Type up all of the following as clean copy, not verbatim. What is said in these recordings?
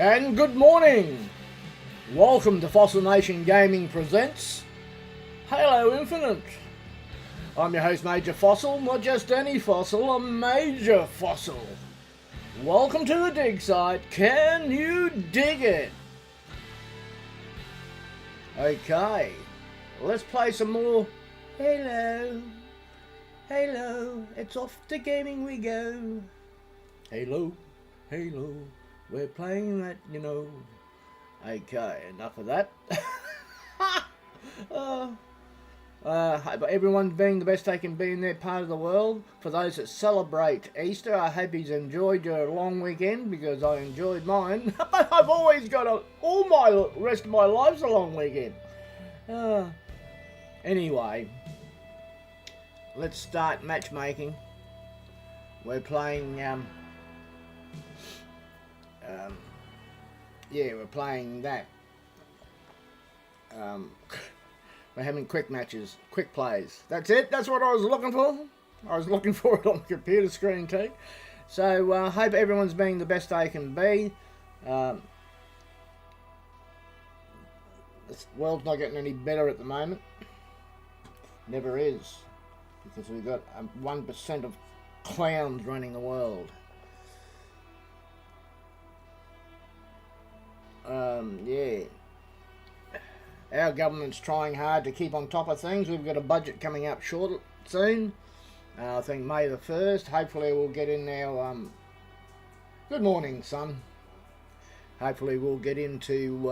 And good morning! Welcome to Fossil Nation Gaming presents Halo Infinite. I'm your host Major Fossil, not just any fossil, a major fossil. Welcome to the dig site, can you dig it? Okay, let's play some more Halo. Halo, it's off to gaming we go. Halo, Halo. We're playing that, you know. Okay, enough of that. Hope everyone's being the best they can be in their part of the world. For those that celebrate Easter, I hope you've enjoyed your long weekend, because I enjoyed mine. But I've always got all my rest of my life's a long weekend. Anyway, let's start matchmaking. We're playing we're playing that. We're having quick matches, quick plays. That's it. That's what I was looking for. I was looking for it on the computer screen too. So hope everyone's being the best they can be. This world's not getting any better at the moment. Never is, because we've got 1% of clowns running the world. Yeah. Our government's trying hard to keep on top of things. We've got a budget coming up soon. I think May the 1st. Hopefully we'll get in our... Good morning, son. Hopefully we'll get into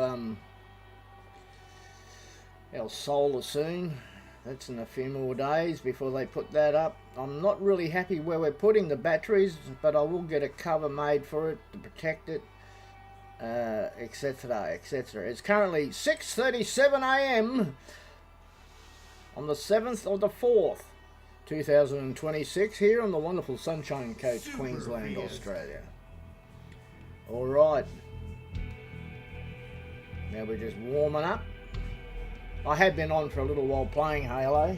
our solar soon. That's in a few more days before they put that up. I'm not really happy where we're putting the batteries, but I will get a cover made for it to protect it. Etc, etc. It's currently 6:37 a.m. on the 7th of the 4th, 2026, here on the wonderful Sunshine Coast, Queensland, Australia. Alright. Now we're just warming up. I have been on for a little while playing Halo.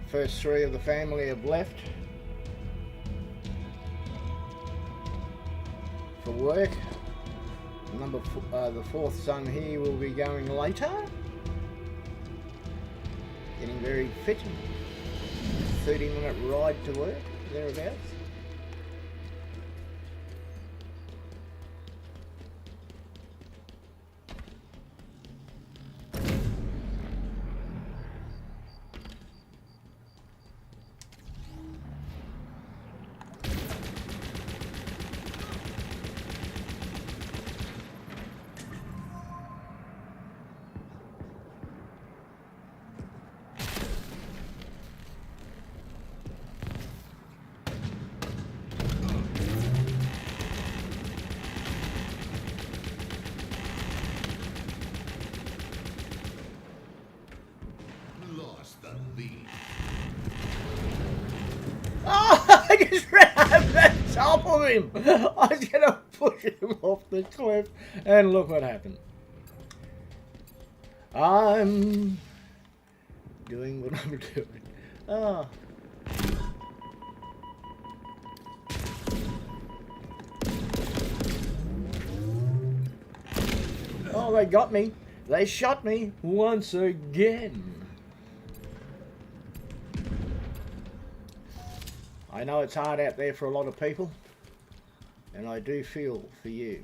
First three of the family have left for work. The fourth son here will be going later. Getting very fit. 30-minute ride to work, thereabouts. Oh, I just ran over the top of him. I was going to push him off the cliff, and look what happened. I'm doing what I'm doing. Oh. Oh, they got me. They shot me once again. I know it's hard out there for a lot of people, and I do feel for you.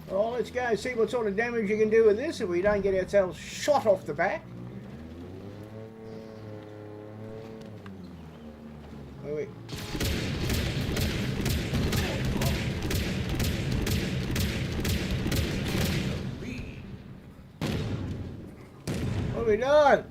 Well, let's go see what sort of damage you can do with this if we don't get ourselves shot off the back. Wait. What are we doing?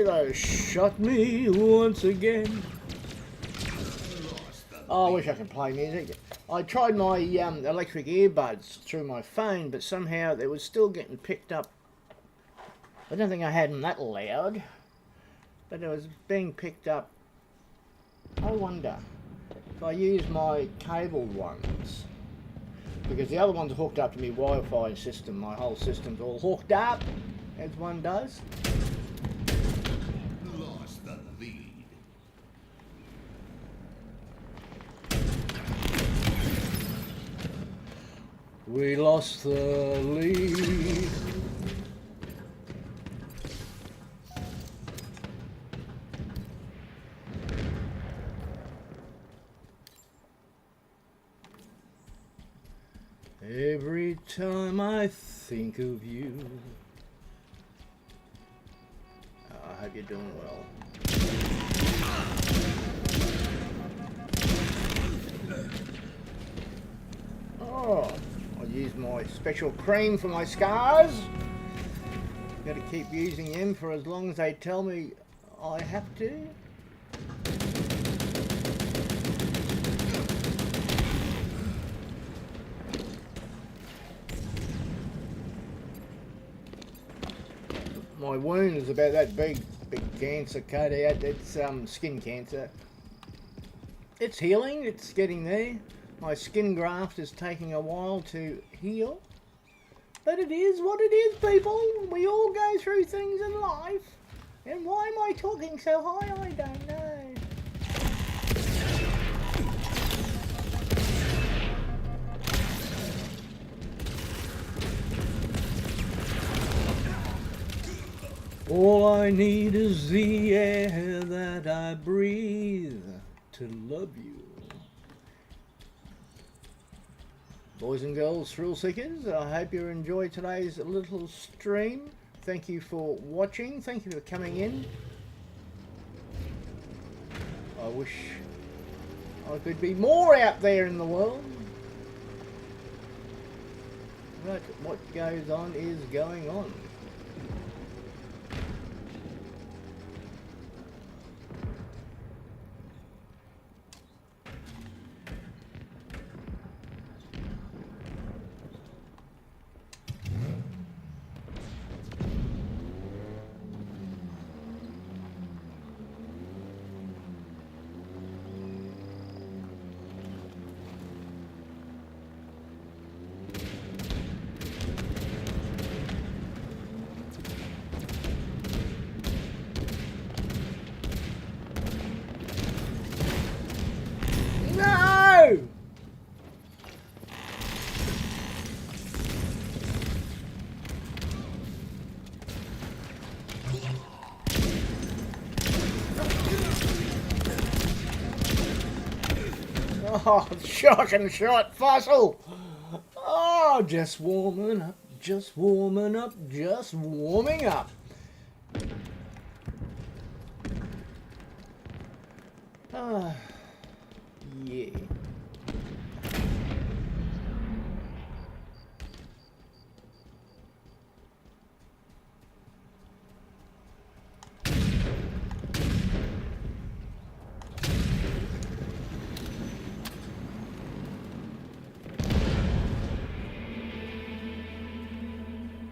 they shot me once again. Oh, I wish I could play music. I tried my electric earbuds through my phone, but somehow it was still getting picked up. I don't think I had them that loud, but it was being picked up. I wonder if I use my cabled ones, because the other ones are hooked up to my Wi-Fi system. My whole system's all hooked up, as one does. Lost the lead. We lost the lead. Every time I think of you. I hope you're doing well. Oh, I'll use my special cream for my scars. Got to keep using them for as long as they tell me I have to. My wound is about that big cancer cut out. It's skin cancer. It's healing, it's getting there. My skin graft is taking a while to heal. But it is what it is, people. We all go through things in life. And why am I talking so high? I don't know. All I need is the air that I breathe to love you. Boys and girls, thrill seekers, I hope you enjoyed today's little stream. Thank you for watching. Thank you for coming in. I wish I could be more out there in the world. But what goes on is going on. Oh, shocking shot, Fossil! Oh, just warming up, just warming up, just warming up. Ah, yeah.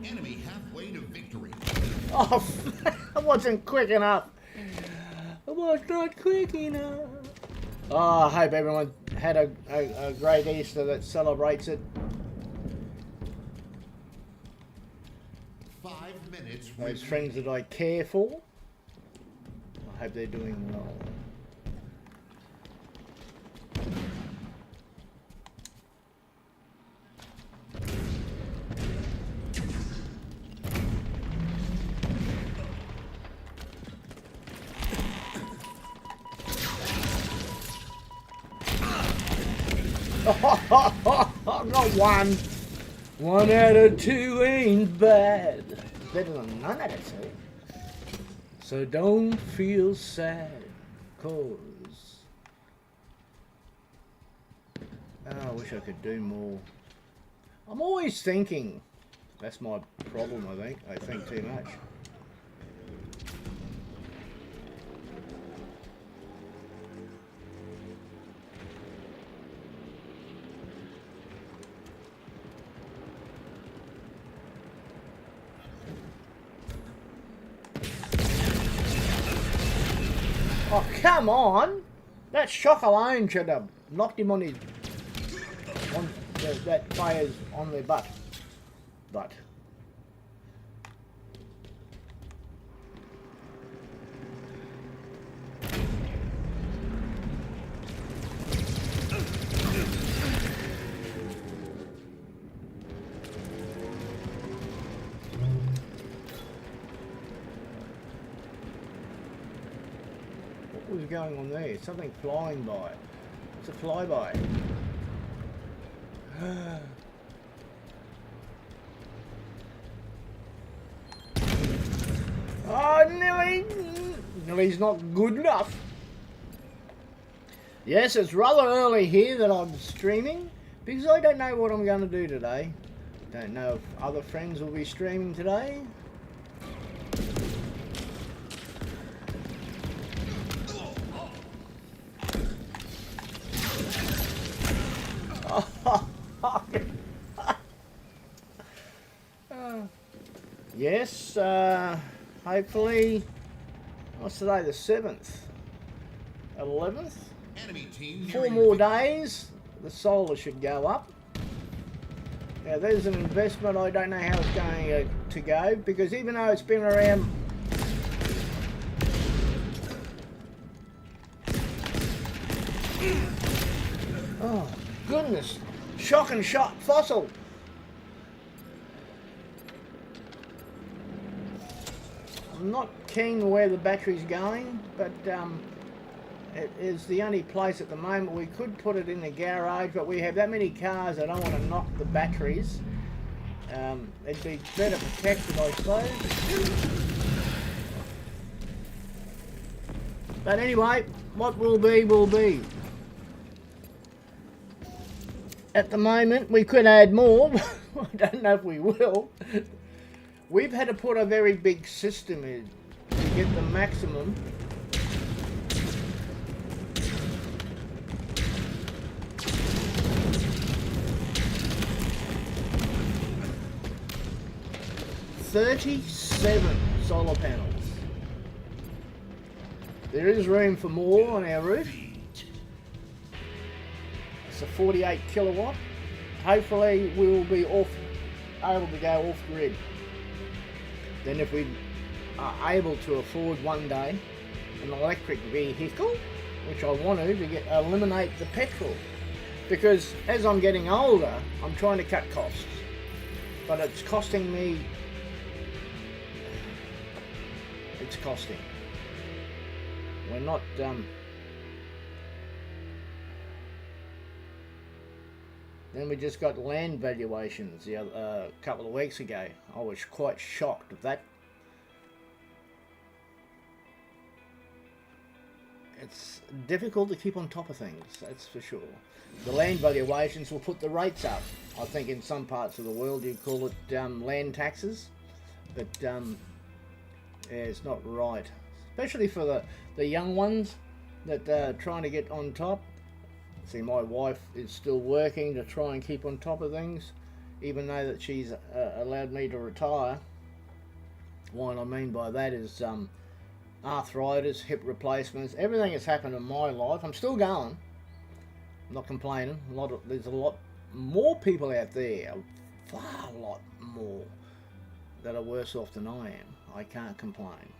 Enemy halfway to victory. Oh, I wasn't quick enough. I was not quick enough. Oh, I hope everyone had a great Easter that celebrates it. 5 minutes. Those friends that I care for, I hope they're doing well. I got one. 1 out of 2 ain't bad. Better than none out of 2. So don't feel sad, cause I wish I could do more. I'm always thinking. That's my problem, I think. I think too much. come on! That shock alone should have knocked him on his... on that player's on their butt. But... what was going on there? Something flying by. It's a flyby. Oh, Nearly's not good enough. Yes, it's rather early here that I'm streaming because I don't know what I'm going to do today. Don't know if other friends will be streaming today. Yes, hopefully, what's today, the 7th, 11th? Enemy team 4 nearing more victory. days, the solar should go up. Now there's an investment, I don't know how it's going to go, because even though it's been around... Oh, goodness. Shock and shot, Fossil. I'm not keen where the battery's going, but it is the only place at the moment. We could put it in the garage, but we have that many cars, I don't want to knock the batteries. It'd be better protected, I suppose. But anyway, what will be, will be. At the moment, we could add more. I don't know if we will. We've had to put a very big system in to get the maximum. $37 solar panels. There is room for more on our roof. It's a 48 kilowatt. Hopefully we will be able to go off grid. Then if we are able to afford one day an electric vehicle, which I want to eliminate the petrol. Because as I'm getting older, I'm trying to cut costs. But it's costing me, it's costing. We're not, then we just got land valuations a couple of weeks ago. I was quite shocked at that. It's difficult to keep on top of things, that's for sure. The land valuations will put the rates up. I think in some parts of the world you call it land taxes, but yeah, it's not right. Especially for the young ones that are trying to get on top. See, my wife is still working to try and keep on top of things, even though that she's allowed me to retire. What I mean by that is arthritis, hip replacements, everything that's happened in my life. I'm still going. I'm not complaining. There's a lot more people out there, a lot more, that are worse off than I am. I can't complain.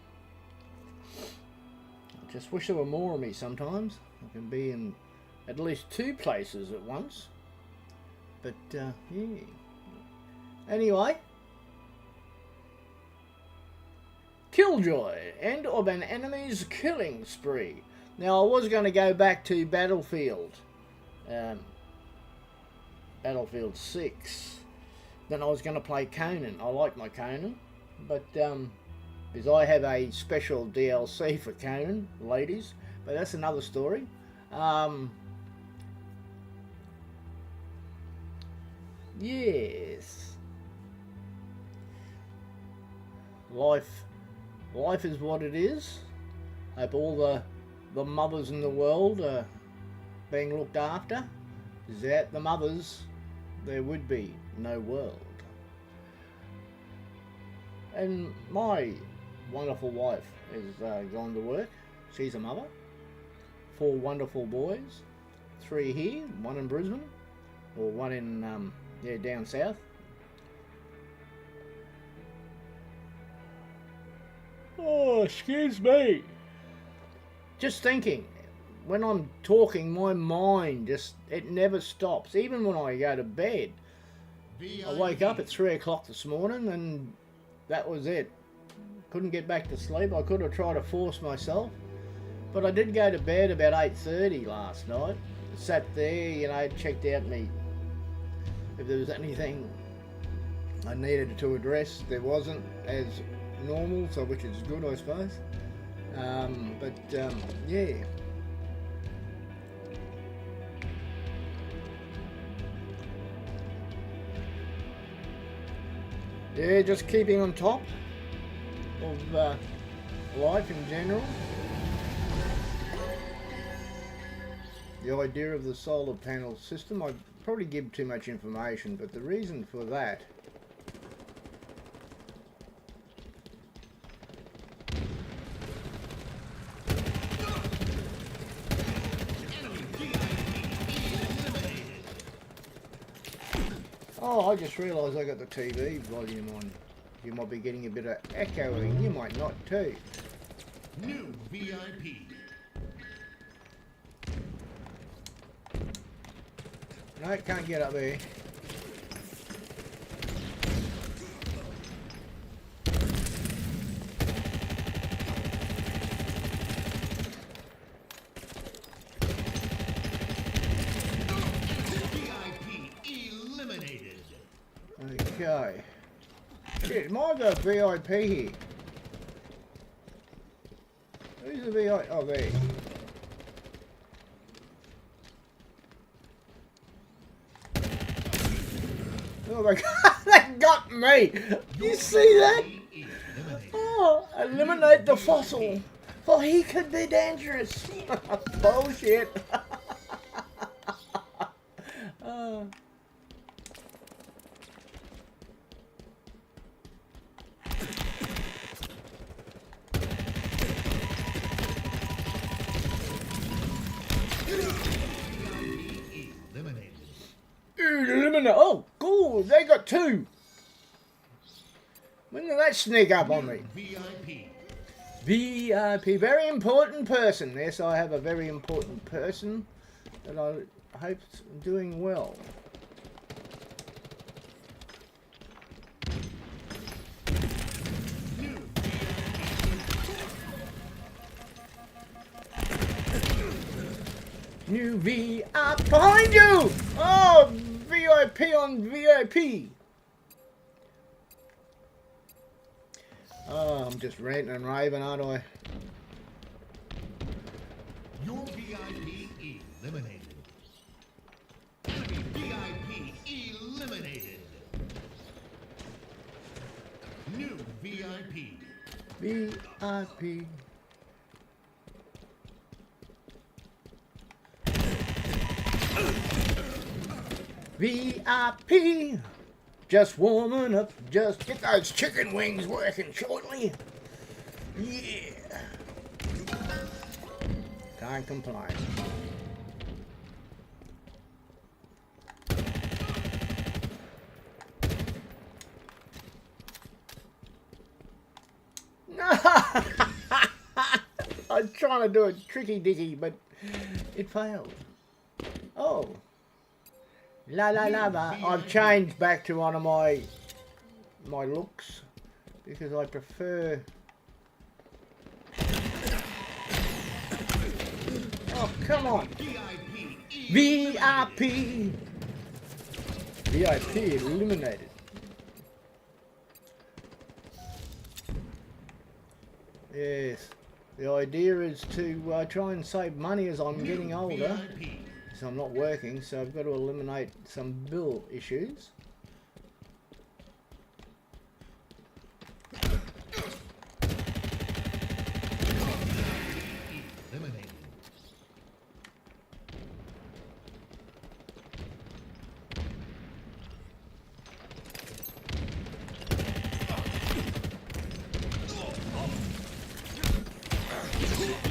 I just wish there were more of me sometimes. I can be in at least 2 places at once. But, yeah. Anyway. Killjoy. End of an enemy's killing spree. Now, I was going to go back to Battlefield. Battlefield 6. Then I was going to play Conan. I like my Conan. But, because I have a special DLC for Conan, ladies. But that's another story. Yes. Life is what it is. Hope all the mothers in the world are being looked after. Without the mothers, there would be no world. And my wonderful wife has gone to work. She's a mother. 4 wonderful boys. 3 here, 1 in Brisbane, or 1 in yeah, down south. Oh, excuse me. Just thinking, when I'm talking, my mind just, it never stops. Even when I go to bed, I wake up at 3 o'clock this morning and that was it. Couldn't get back to sleep. I could have tried to force myself, but I did go to bed about 8:30 last night. Sat there, you know, checked out me if there was anything I needed to address. There wasn't, as normal, so which is good, I suppose. Yeah. Yeah, just keeping on top of life in general. The idea of the solar panel system, I probably give too much information, but the reason for that oh, I just realised I got the TV volume on. You might be getting a bit of echoing, you might not too. New VIP. No, can't get up there. VIP eliminated. Okay. Shit, might have got a VIP here. Who's the VIP? Oh, there. Oh my god, that got me! You see that? Oh, eliminate the fossil, for he could be dangerous. Bullshit. Oh. Eliminate. Oh, cool. They got 2. When did that sneak up on me? VIP. VIP. Very important person. Yes, I have a very important person that I hope's doing well. New VIP behind you! Oh, VIP on VIP. Oh, I'm just ranting and raving, aren't I? Your VIP eliminated. Enemy VIP eliminated. New VIP. VIP. VIP. Just warming up. Just get those chicken wings working shortly. Yeah. Can't complain. I was trying to do a tricky dicky, but it failed. Oh. La la la la. I've changed back to one of my looks because I prefer. Oh, come on. VIP. VIP eliminated. Yes. The idea is to try and save money as I'm getting older. So I'm not working, so I've got to eliminate some bill issues. Eliminated.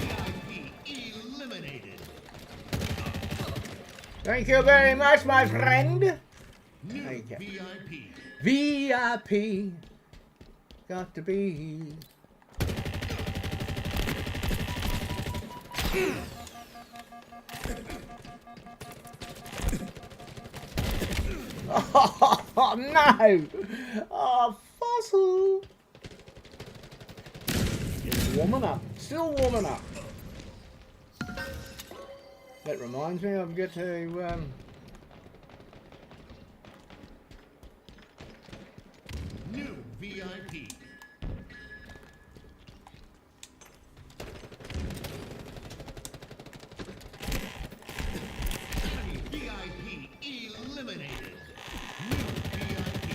VIP eliminated. Thank you very much, my friend. New Thank you. VIP. VIP. Got to be. Oh no! Oh, Fossil! It's warming up. Still warming up. That reminds me, I've got to New VIP. Enemy VIP eliminated. New VIP.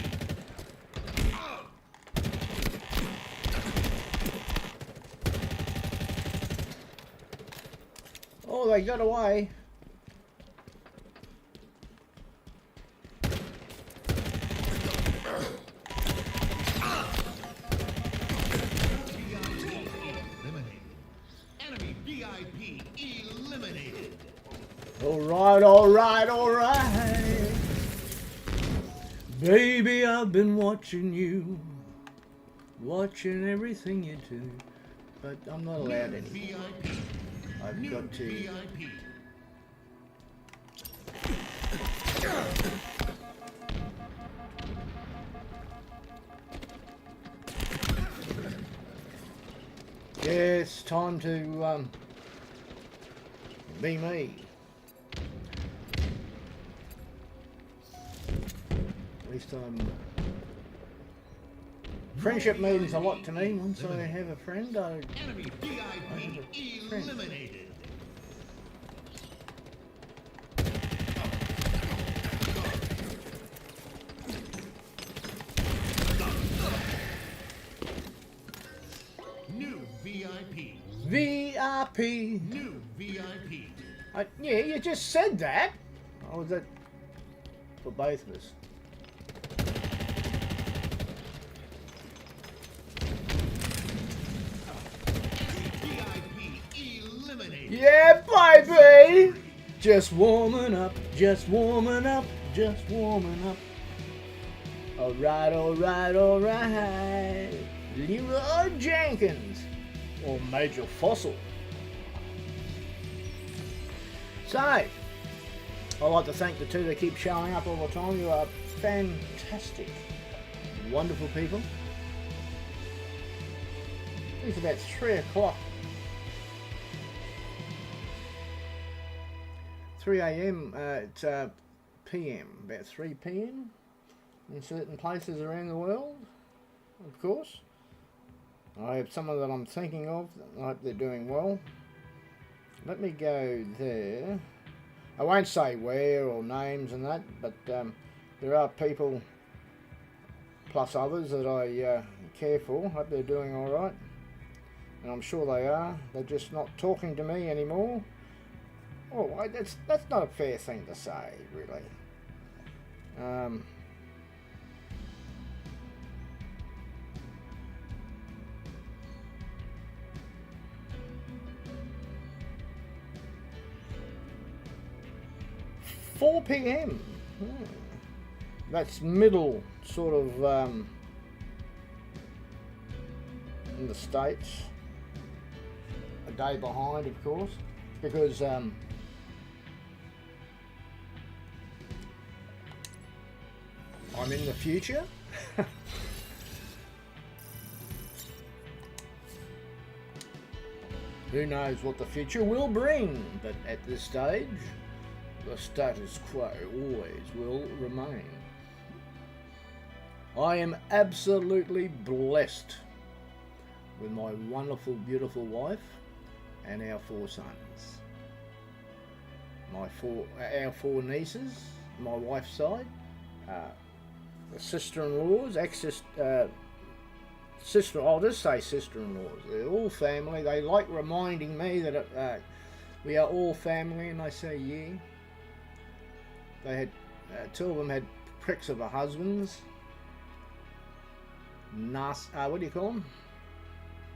Oh, they got away. Eliminated. Enemy VIP eliminated. Alright, alright, alright. Baby, I've been watching you. Watching everything you do. But I'm not allowed anymore. VIP. I've New got to... VIP. Yeah, it's time to be me. At least friendship means a lot to me. Once I have a friend, Enemy VIP eliminated. New VIP. VIP. New VIP. Yeah, you just said that. Oh, was that for both of us? VIP eliminated. Yeah, baby! Just warming up, just warming up, just warming up. Alright, alright, alright. Leroy Jenkins. Or Major Fossil. So, I'd like to thank the two that keep showing up all the time. You are fantastic, wonderful people. It's about 3 o'clock. 3 a.m. It's p.m. About 3 p.m. in certain places around the world, of course. I have someone that I'm thinking of. I hope they're doing well. Let me go there. I won't say where or names and that, but there are people plus others that I care for. Hope they're doing all right, and I'm sure they are. They're just not talking to me anymore. Oh, that's not a fair thing to say, really. 4 p.m. That's middle, sort of, in the States. A day behind, of course, because I'm in the future. Who knows what the future will bring, but at this stage, the status quo always will remain. I am absolutely blessed with my wonderful, beautiful wife and our 4 sons. Our 4 nieces, my wife's side, the sister-in-laws, I'll just say sister-in-laws. They're all family. They like reminding me that we are all family, and I say, yeah. They had 2 of them had pricks of a husbands. What do you call them?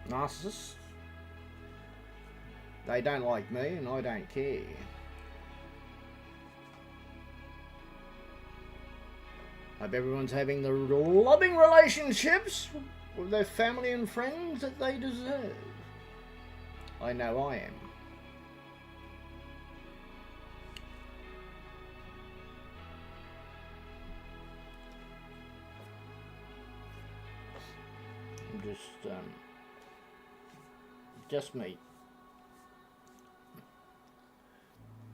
Narcissists. They don't like me, and I don't care. Hope everyone's having the loving relationships with their family and friends that they deserve. I know I am. Just me.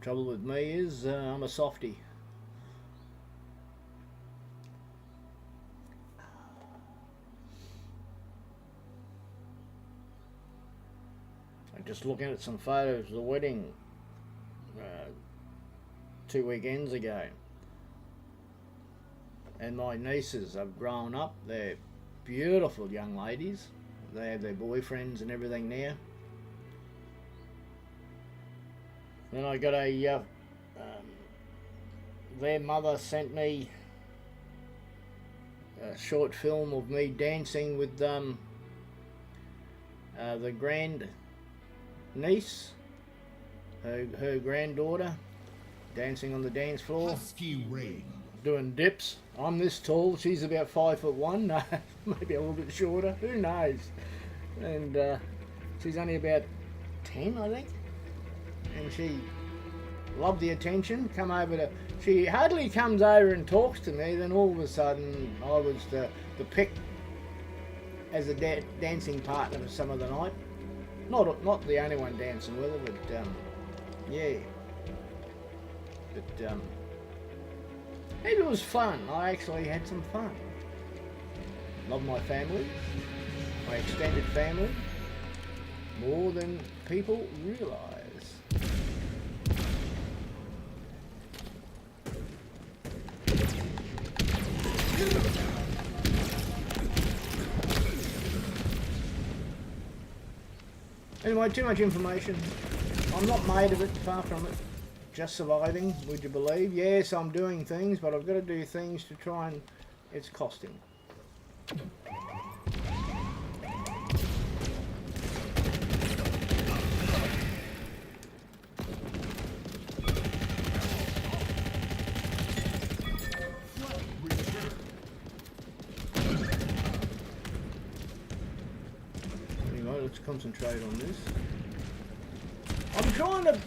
Trouble with me is I'm a softie. I'm just looking at some photos of the wedding 2 weekends ago, and my nieces have grown up. They're beautiful young ladies. They have their boyfriends and everything now. Then I got a their mother sent me a short film of me dancing with the grand niece, her granddaughter, dancing on the dance floor, Husky Rain. doing dips. I'm this tall, she's about 5'1", maybe a little bit shorter, who knows. And she's only about 10, I think. And she loved the attention. She hardly comes over and talks to me. Then all of a sudden, I was the pick as a dancing partner for some of the night. Not the only one dancing with her, but yeah. But it was fun. I actually had some fun. Love my family, my extended family, more than people realise. Anyway, too much information. I'm not made of it, far from it. Just surviving, would you believe? Yes, I'm doing things, but I've got to do things to try and... it's costing. Anyway, let's concentrate on this. I'm trying to...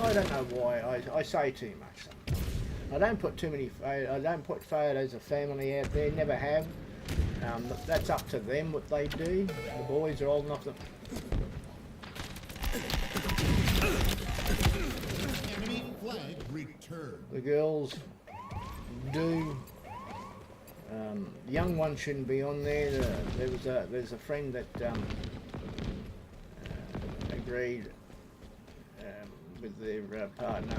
I don't know why I say too much sometimes. I don't put too many. I don't put photos of family out there. Never have. That's up to them what they do. The boys are old enough to. Enemy flag returned. The girls do. The young one shouldn't be on there. There's a friend that agreed with their partner.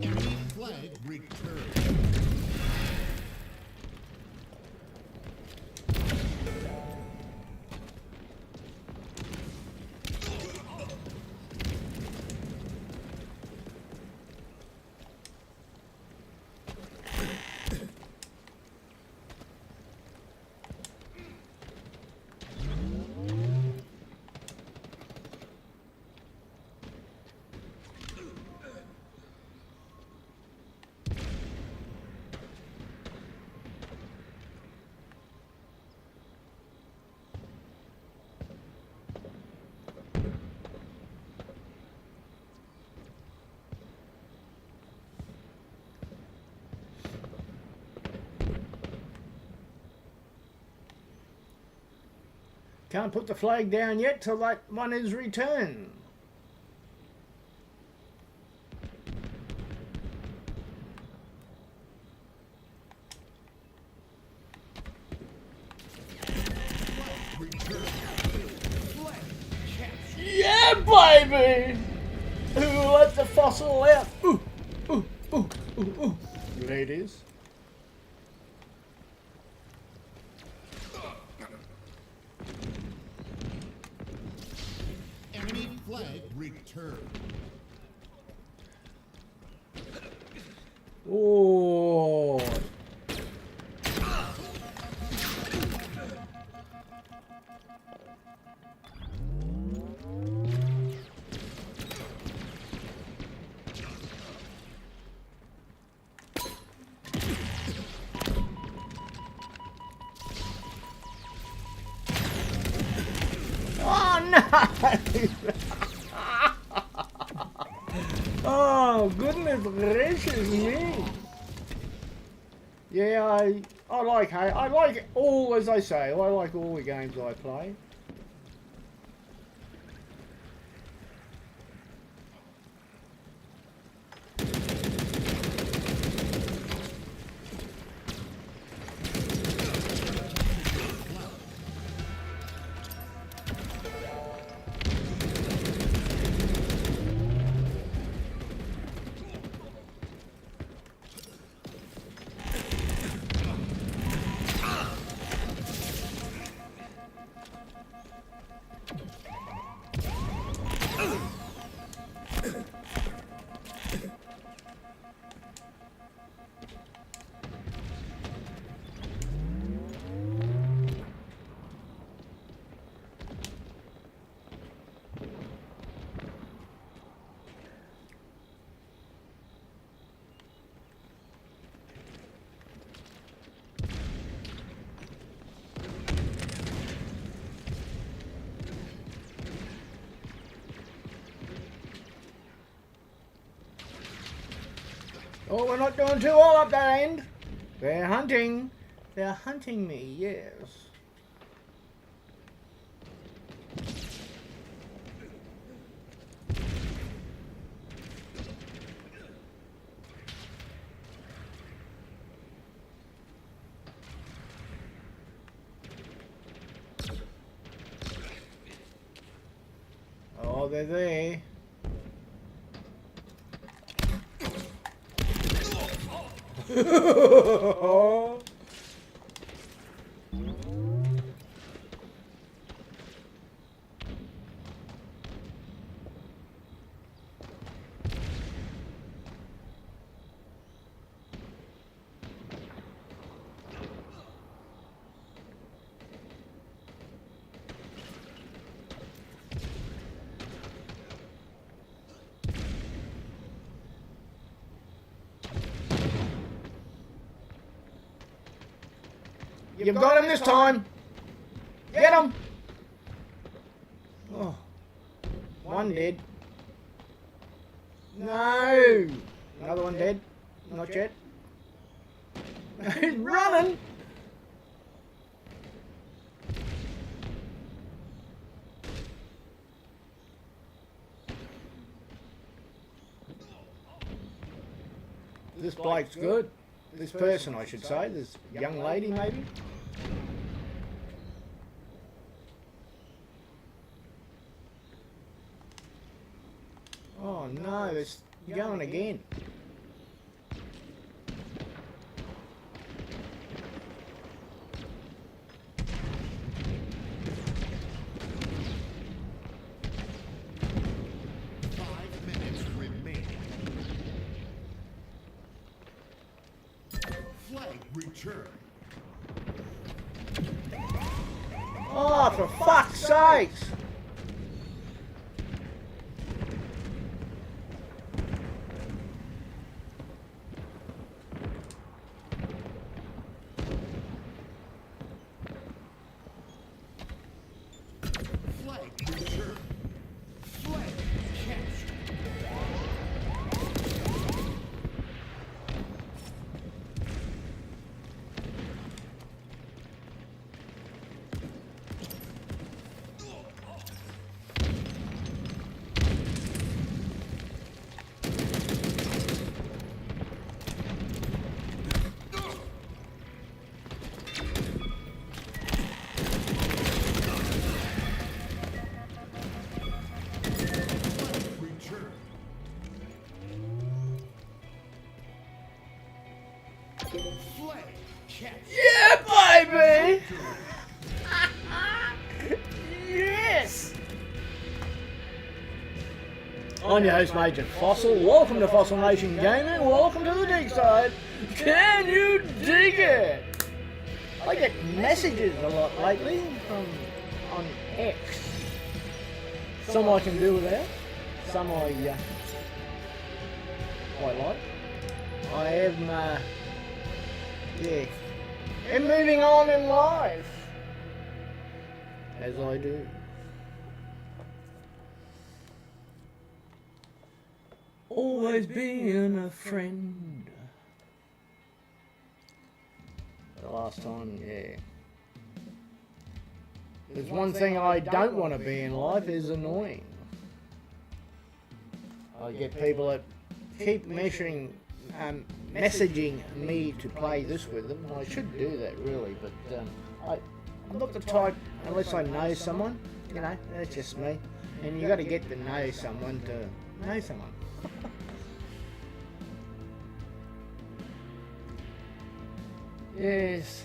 Enemy flag returned. Can't put the flag down yet till that one is returned. Yeah, baby! Who let the fossil out? Ooh, ooh, ooh, ooh, ooh. Ladies. returned. Oh. Oh no! Oh goodness gracious me! Yeah, I like all, as I say, I like all the games I play. Oh, we're not doing too well up that end. They're hunting. They're hunting me, yes. Oh, they're there. You've got him this time. Get him. Oh, one dead. No. Another one dead. Not yet. He's running. This bloke's good. This person, I should say. This young lady, maybe. Oh no, it's going again. Return. Oh, for fuck's sakes! Flag return. Flag captured. Flag captured. Yeah, baby! Yes! I'm your host, Major Fossil. Welcome to Fossil Nation Gaming. Welcome to the dig side. Can you dig it? I get messages a lot lately from on X. Some I can do without. Some I quite like. I am, and moving on in life, as I do. Always being a friend. The last time, yeah. There's one thing I don't want to be in life is annoying. I get people that keep messaging me to play this with them. I should do that really, but I'm not the type, unless I know someone, you know, that's just me. And you got to get to know someone to know someone. Yes.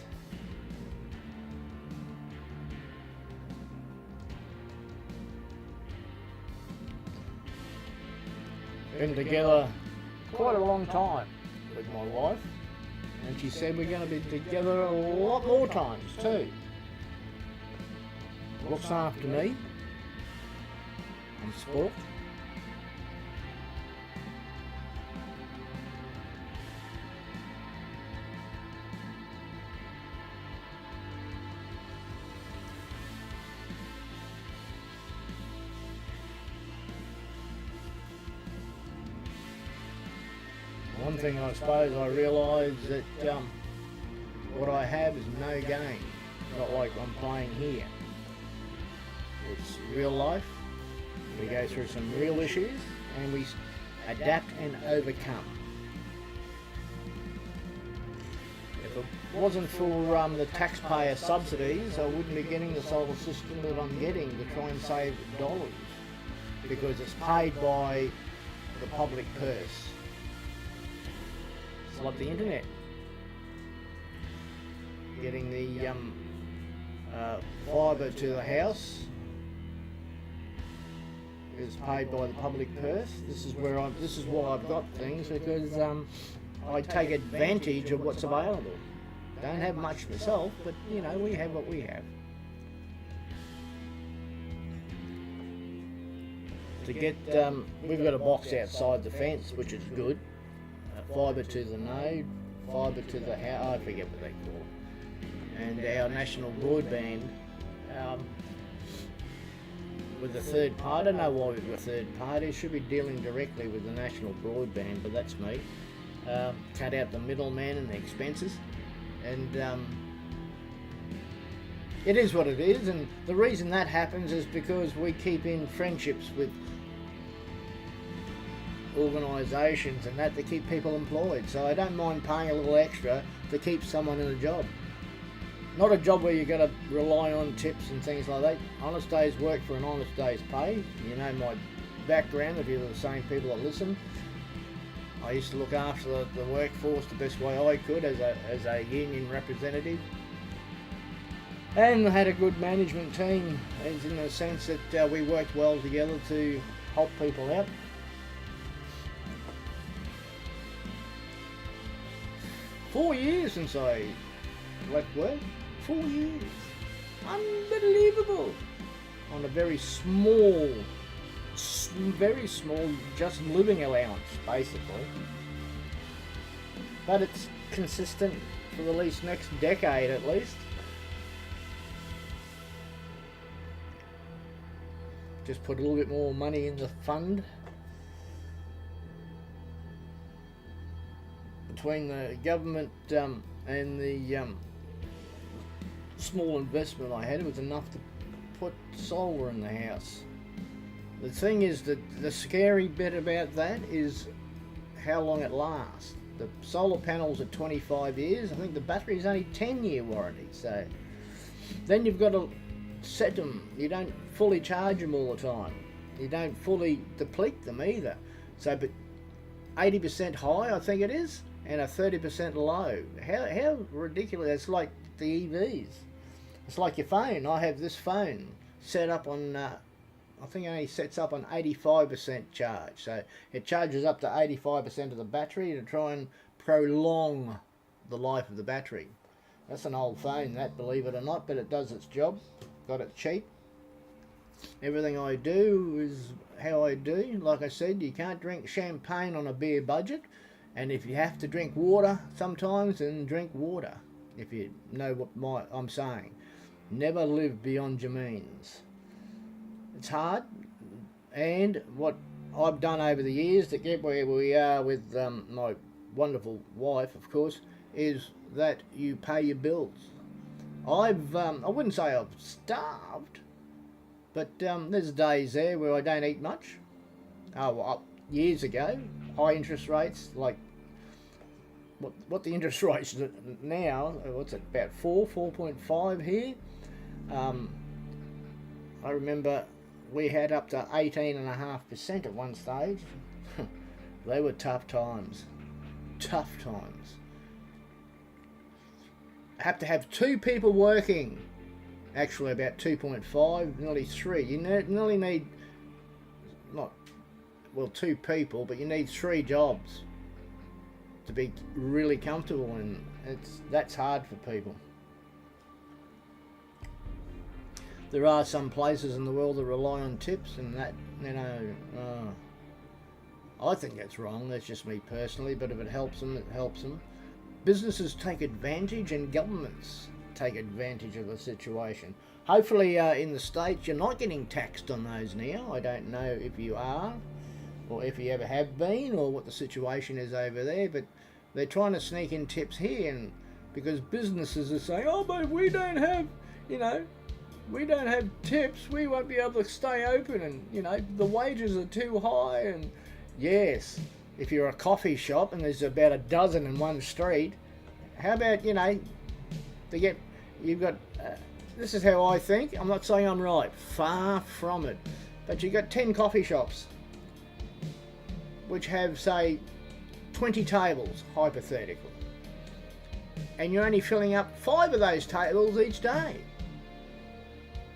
Been together quite a long time with my wife, and she said we're going to be together a lot more times too. Looks after me. I'm spoilt. One thing I suppose I realise that what I have is no game, not like I'm playing here. It's real life, we go through some real issues and we adapt and overcome. If it wasn't for the taxpayer subsidies, I wouldn't be getting the solar system that I'm getting to try and save dollars, because it's paid by the public purse. It's like the internet. Getting the fibre to the house is paid by the public purse. This is why I've got things, because I take advantage of what's available. Don't have much myself, but you know, we have what we have. To get, we've got a box outside the fence, which is good. Fibre to the node, fibre to the house, I forget what they call it. And our national broadband, with a third party. I don't know why we've got a third party. Should be dealing directly with the national broadband, but that's me. Cut out the middleman and the expenses, and it is what it is. And the reason that happens is because we keep in friendships with organisations and that to keep people employed. So I don't mind paying a little extra to keep someone in a job. Not a job where you've got to rely on tips and things like that. Honest day's work for an honest day's pay. You know my background, if you're the same people that listen. I used to look after the workforce the best way I could as a union representative. And I had a good management team, in the sense that we worked well together to help people out. Four years since I left work. 4 years. Unbelievable. On a very small, just living allowance, basically. But it's consistent for the least next decade, at least. Just put a little bit more money in the fund. Between the government and the small investment I had, it was enough to put solar in the house. The thing is that the scary bit about that is how long it lasts. The solar panels are 25 years. I think the battery's only 10-year warranty. So then you've got to set them. You don't fully charge them all the time. You don't fully deplete them either. So, but 80% high, I think it is, and a 30% low. How ridiculous. It's like the EVs. It's like your phone. I have this phone set up on I think it only sets up on 85% charge. So it charges up to 85% of the battery to try and prolong the life of the battery. That's an old phone, that, believe it or not, but it does its job. Got it cheap. Everything I do is how I do. Like I said, you can't drink champagne on a beer budget. And if you have to drink water sometimes, then drink water. If you know what I'm saying. Never live beyond your means. It's hard. And what I've done over the years to get where we are with my wonderful wife, of course, is that you pay your bills. I wouldn't say I've starved, but there's days there where I don't eat much. Years ago, high interest rates, like what the interest rates now, what's it, about 4.5 here. I remember we had up to 18.5% at one stage. They were tough times. Tough times. Have to have 2 people working. Actually about 2.5, nearly 3. You nearly need, not, well, 2 people, but you need 3 jobs to be really comfortable, and that's hard for people. There are some places in the world that rely on tips, and that, you know, I think that's wrong. That's just me personally, but if it helps them, it helps them. Businesses take advantage and governments take advantage of the situation. Hopefully in the States you're not getting taxed on those now. I don't know if you are, or if you ever have been, or what the situation is over there, but they're trying to sneak in tips here, and because businesses are saying, oh, but we don't have, you know, we don't have tips, we won't be able to stay open, and, you know, the wages are too high. And yes, if you're a coffee shop and there's about a dozen in one street, how about, you know, you've got, this is how I think, I'm not saying I'm right, far from it, but you've got 10 coffee shops which have, say, 20 tables, hypothetically, and you're only filling up 5 of those tables each day.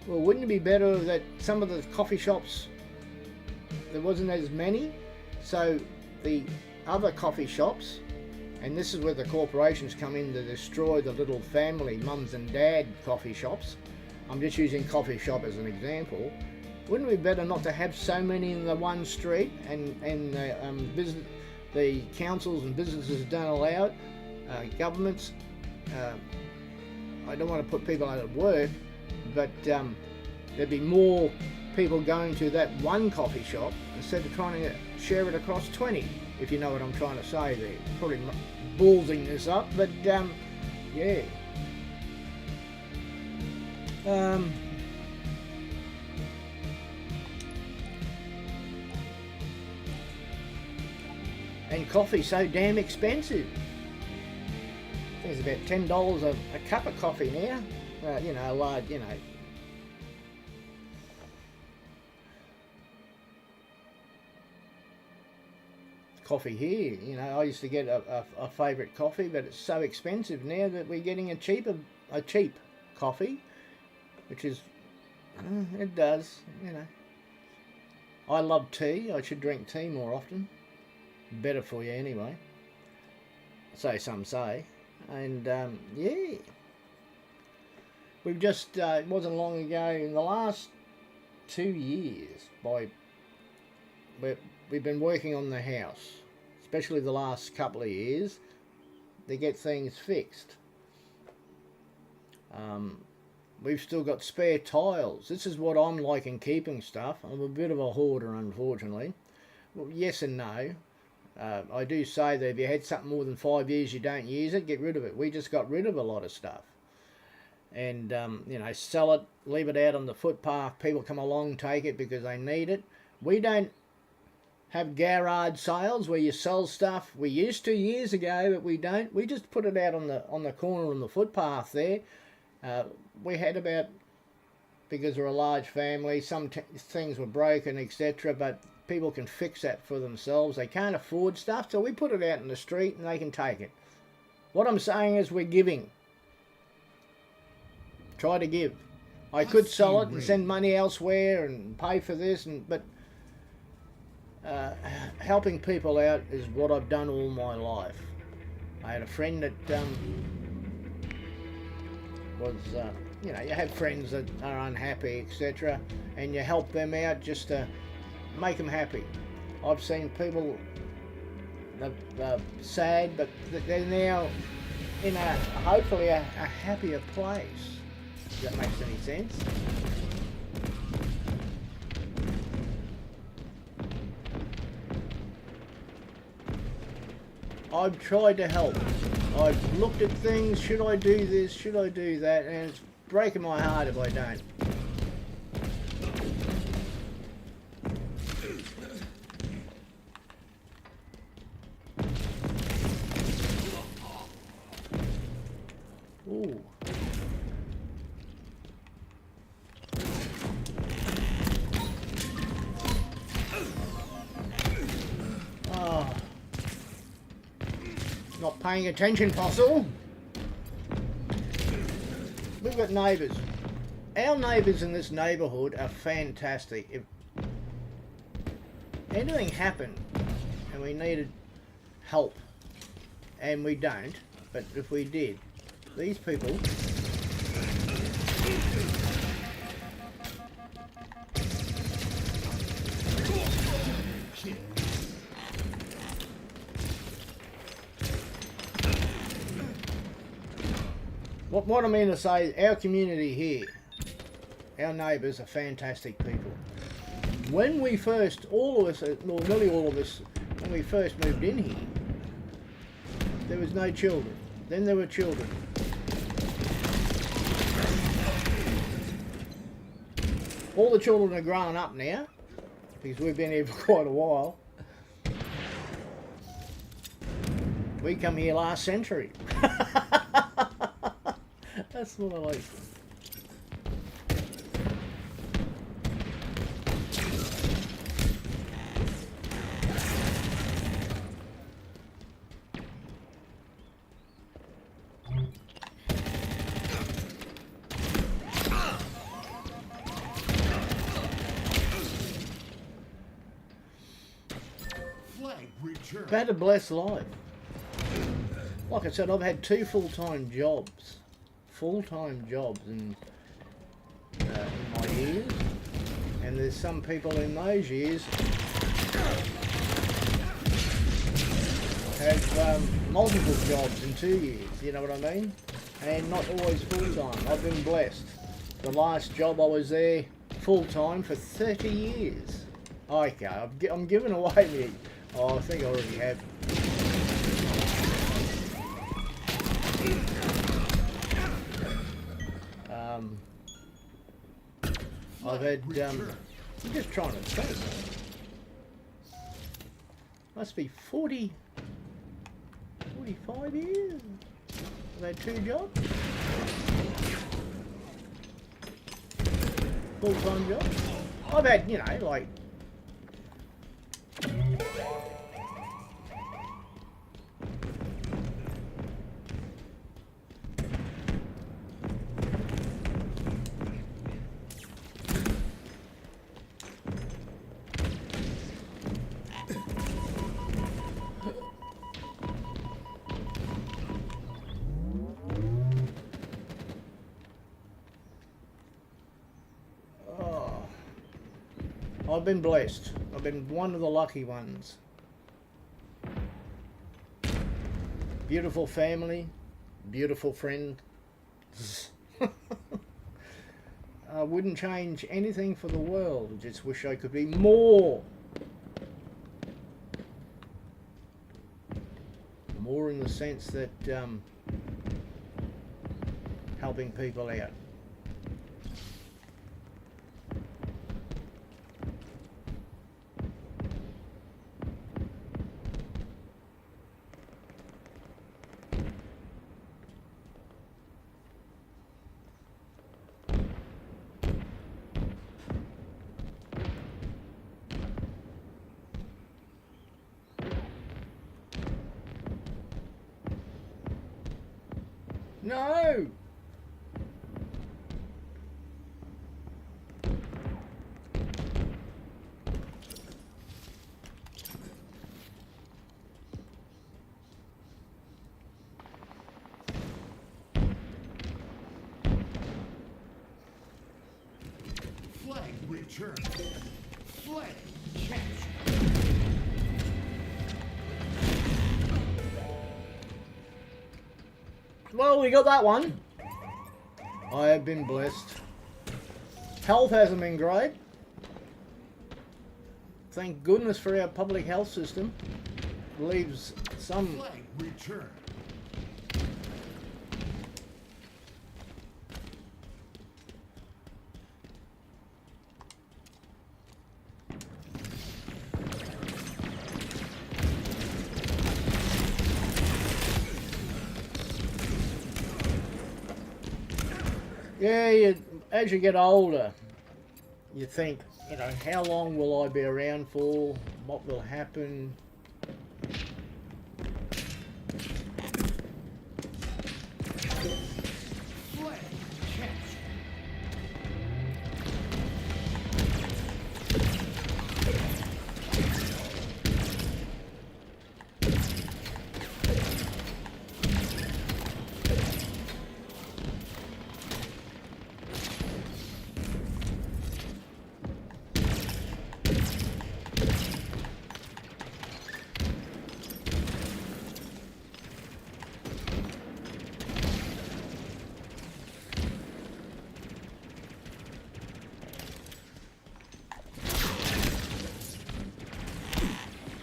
Well, wouldn't it be better that some of the coffee shops, there wasn't as many, so the other coffee shops, and this is where the corporations come in to destroy the little family mums and dad coffee shops. I'm just using coffee shop as an example. Wouldn't it be better not to have so many in the one street, and the councils and businesses don't allow it, governments, I don't want to put people out of work, but there'd be more people going to that one coffee shop instead of trying to share it across 20, if you know what I'm trying to say there. Probably ballsing this up, but yeah. And coffee's so damn expensive. I think it's about $10 a cup of coffee now. You know, large, you know. Coffee here, you know, I used to get a favourite coffee, but it's so expensive now that we're getting a cheap coffee, which is, it does, you know. I love tea. I should drink tea more often. Better for you anyway. So some say. And yeah, we've just, it wasn't long ago, in the last 2 years, we've been working on the house, especially the last couple of years, to get things fixed. We've still got spare tiles. This is what I'm like in keeping stuff. I'm a bit of a hoarder, unfortunately. Well, yes and no. I do say that if you had something more than 5 years you don't use it, get rid of it. We just got rid of a lot of stuff. And, you know, sell it, leave it out on the footpath. People come along, take it because they need it. We don't have garage sales where you sell stuff. We used to years ago, but we don't. We just put it out on the corner on the footpath there. We had about, because we're a large family, some things were broken, etc., but people can fix that for themselves. They can't afford stuff, so we put it out in the street and they can take it. What I'm saying is we're giving. Try to give. I could sell it and send money elsewhere and pay for this, but helping people out is what I've done all my life. I had a friend that was, you know, you have friends that are unhappy, etc., and you help them out just to make them happy. I've seen people sad, but they're now in hopefully a happier place. If that makes any sense. I've tried to help. I've looked at things, should I do this, should I do that, and it's breaking my heart if I don't. Ooh. Oh. Not paying attention, Fossil. We've got neighbours. Our neighbours in this neighbourhood are fantastic. If anything happened and we needed help, and we don't, but if we did, these people what I mean to say, our community here, our neighbours are fantastic people. When we first, all of us, well, nearly all of us, when we first moved in here, there was no children. Then there were children. All the children are grown up now, because we've been here for quite a while. We come here last century. That's what I like. I've had a blessed life. Like I said, I've had 2 full-time jobs. Full-time jobs in my years. And there's some people in those years have multiple jobs in 2 years, you know what I mean? And not always full-time. I've been blessed. The last job I was there full-time for 30 years. Okay, I'm giving away me. Oh, I think I already have. I've had, I'm just trying to think. Must be 45 years. I've had 2 jobs. Full-time jobs. I've had, you know, like, I've been blessed. I've been one of the lucky ones. Beautiful family, beautiful friend. I wouldn't change anything for the world. I just wish I could be more. More in the sense that helping people out. No! Return. Flag captured. Well, we got that one. I have been blessed. Health hasn't been great. Thank goodness for our public health system. Leaves some... Flag return. Yeah, as you get older, you think, you know, how long will I be around for? What will happen? Flag captured.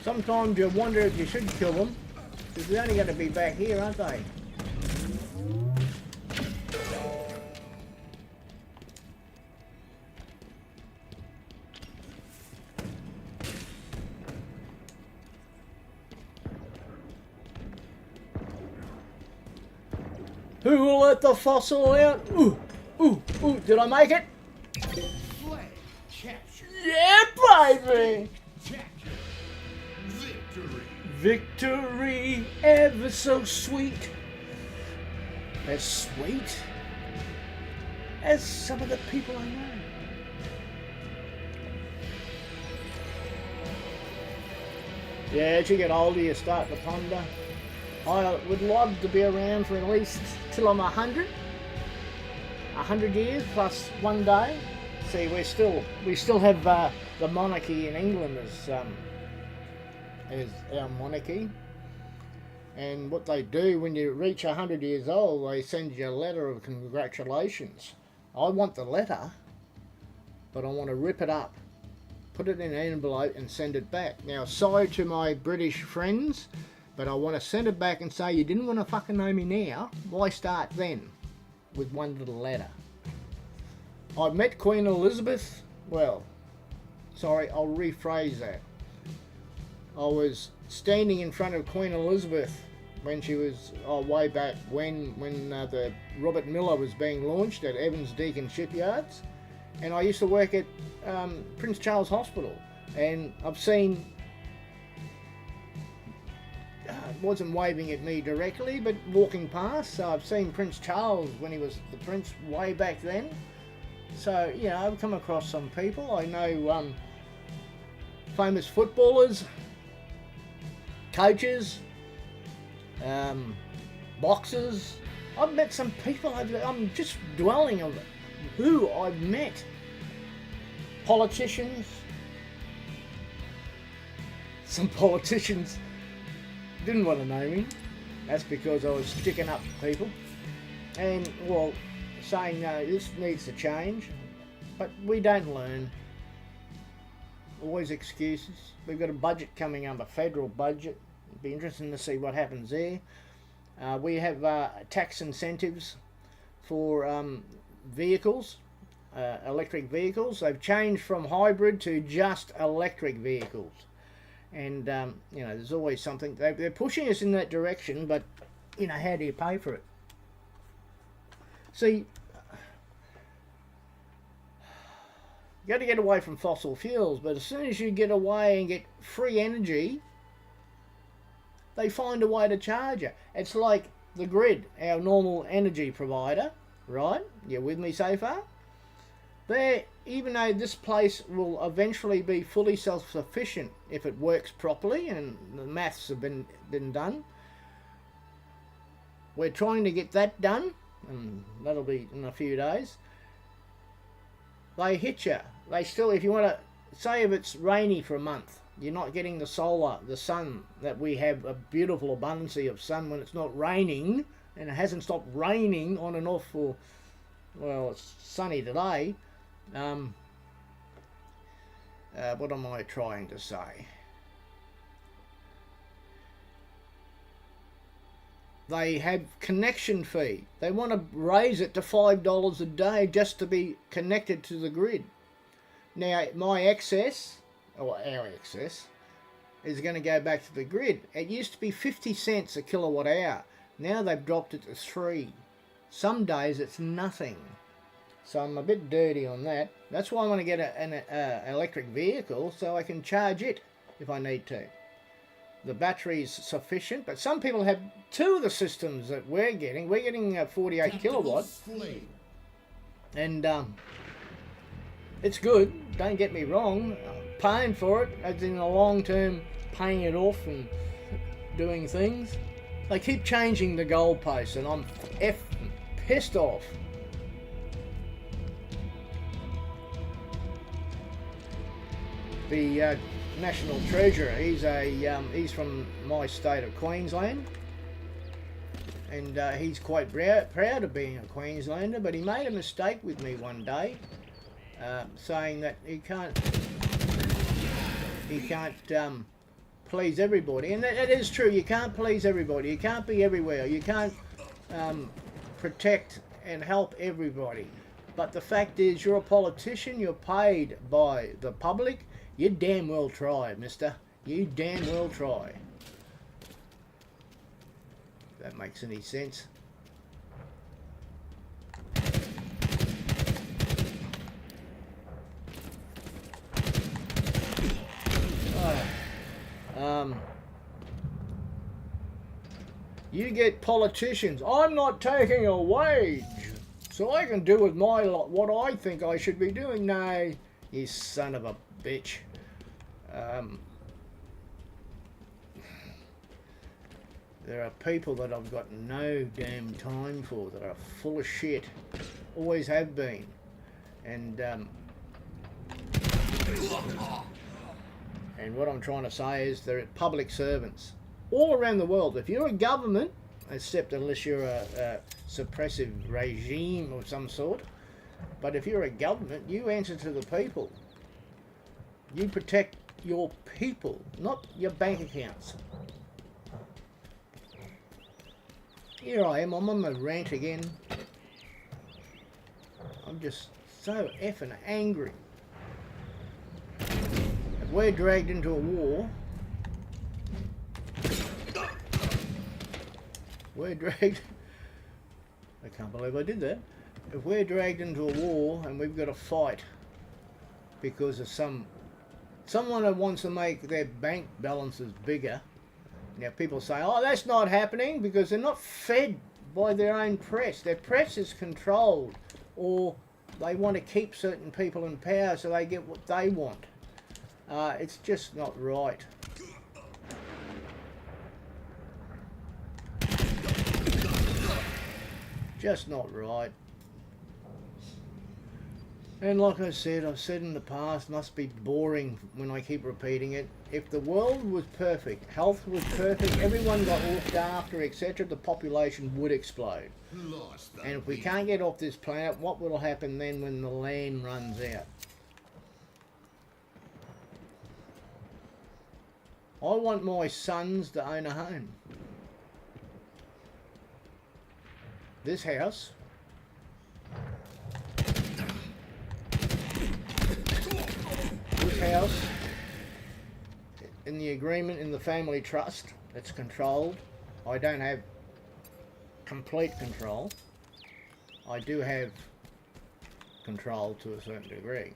Sometimes you wonder if you should kill them, because they're only going to be back here, aren't they? Who will let the fossil out? Ooh, ooh, ooh, did I make it? Flag captured. Yeah, baby! Captured. Victory. Victory, ever so sweet. As sweet as some of the people I know. Yeah, as you get older, you start to ponder. I would love to be around for at least till I'm 100. 100 years plus one day. See, we still have the monarchy in England as our monarchy. And what they do when you reach 100 years old, they send you a letter of congratulations. I want the letter, but I want to rip it up, put it in an envelope and send it back. Now, sorry to my British friends, but I want to send it back and say, you didn't want to fucking know me now, why start then with one little letter? I met Queen Elizabeth, well, sorry, I'll rephrase that. I was standing in front of Queen Elizabeth when she was way back when the Robert Miller was being launched at Evans Deakin Shipyards, and I used to work at Prince Charles Hospital, and I've seen, wasn't waving at me directly, but walking past, so I've seen Prince Charles when he was the Prince way back then. So, you know, I've come across some people. I know famous footballers, coaches, boxers. I've met some people. I'm just dwelling on who I've met. Politicians. Some politicians didn't want to know me. That's because I was sticking up for people. And, well, saying, no, this needs to change. But we don't learn. Always excuses. We've got a budget coming up, a federal budget. It'd be interesting to see what happens there. We have tax incentives for vehicles, electric vehicles. They've changed from hybrid to just electric vehicles. And, you know, there's always something. They're pushing us in that direction, but, you know, how do you pay for it? See, you got to get away from fossil fuels, but as soon as you get away and get free energy, they find a way to charge you. It's like the grid, our normal energy provider, right? You with me so far? Even though this place will eventually be fully self-sufficient if it works properly, and the maths have been done, we're trying to get that done, and that'll be in a few days. they hit you. They still, if you want to, say if it's rainy for a month, you're not getting the solar, the sun, that we have a beautiful abundance of sun when it's not raining, and it hasn't stopped raining on and off for, well, it's sunny today. What am I trying to say? They have connection fee. They want to raise it to $5 a day just to be connected to the grid. Now, my excess, or our excess, is going to go back to the grid. It used to be 50 cents a kilowatt hour. Now they've dropped it to 3. Some days it's nothing. So I'm a bit dirty on that. That's why I want to get an electric vehicle so I can charge it if I need to. The battery's sufficient, but some people have 2 of the systems that we're getting. We're getting 48 kilowatts. And it's good, don't get me wrong. Paying for it, as in the long term, paying it off and doing things. They keep changing the goalposts and I'm pissed off. The National Treasurer, he's from my state of Queensland, and he's quite proud of being a Queenslander, but he made a mistake with me one day, saying that he can't please everybody, and that is true. You can't please everybody. You can't be everywhere. You can't protect and help everybody. But the fact is, you're a politician. You're paid by the public. You damn well try, mister. You damn well try. If that makes any sense. You get politicians. I'm not taking a wage, so I can do with my lot what I think I should be doing. No, you son of a bitch. There are people that I've got no damn time for, that are full of shit. Always have been. And what I'm trying to say is they're public servants. All around the world. If you're a government, except unless you're a suppressive regime of some sort, but if you're a government, you answer to the people. You protect your people, not your bank accounts. Here I am, I'm on my rant again. I'm just so effing angry. If we're dragged into a war, I can't believe I did that. If we're dragged into a war and we've got to fight because of someone that wants to make their bank balances bigger. Now people say, oh, that's not happening because they're not fed by their own press. Their press is controlled, or they want to keep certain people in power so they get what they want. It's just not right. Just not right. And like I said, I've said in the past, must be boring when I keep repeating it. If the world was perfect, health was perfect, everyone got looked after, etc., the population would explode. And if we can't get off this planet, what will happen then when the land runs out? I want my sons to own a home. This house in the agreement in the family trust, it's controlled. I don't have complete control. I do have control to a certain degree.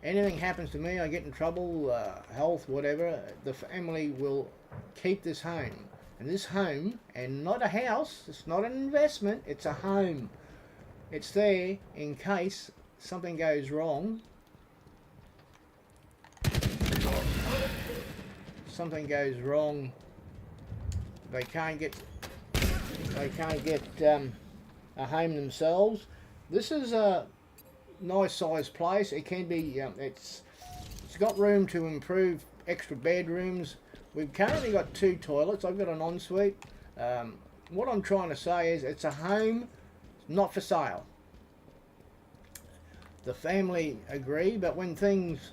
Anything happens to me, I get in trouble, health, whatever, the family will keep this home. And this home, and not a house, it's not an investment, it's a home. It's there in case something goes wrong. Something goes wrong, they can't get a home themselves. This is nice sized place. It can be, it's got room to improve extra bedrooms. We've currently got 2 toilets. I've got an ensuite. What I'm trying to say is it's a home, not for sale. The family agree, but when things,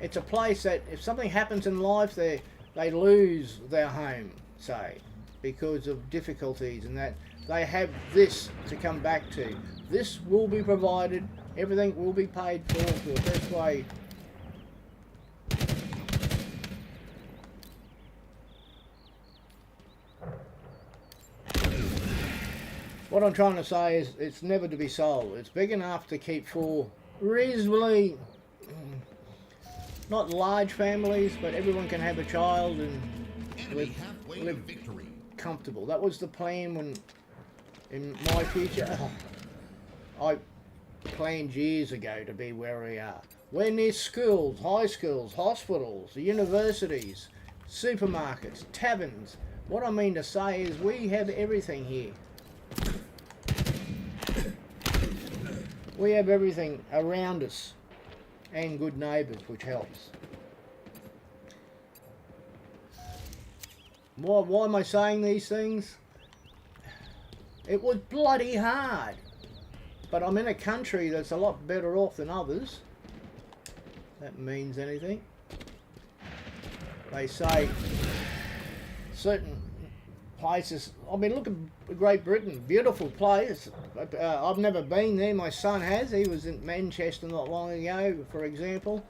it's a place that if something happens in life, they lose their home, say, because of difficulties, and that they have this to come back to. This will be provided. Everything will be paid for the best way. What I'm trying to say is it's never to be sold. It's big enough to keep 4 reasonably, not large families, but everyone can have a child and live comfortable. That was the plan when, in my future, I planned years ago to be where we are. We're near schools, high schools, hospitals, universities, supermarkets, taverns. What I mean to say is we have everything here. We have everything around us and good neighbours, which helps. Why am I saying these things? It was bloody hard. But I'm in a country that's a lot better off than others. That means anything. They say certain places. I mean, look at Great Britain, beautiful place. I've never been there. My son has. He was in Manchester not long ago, for example.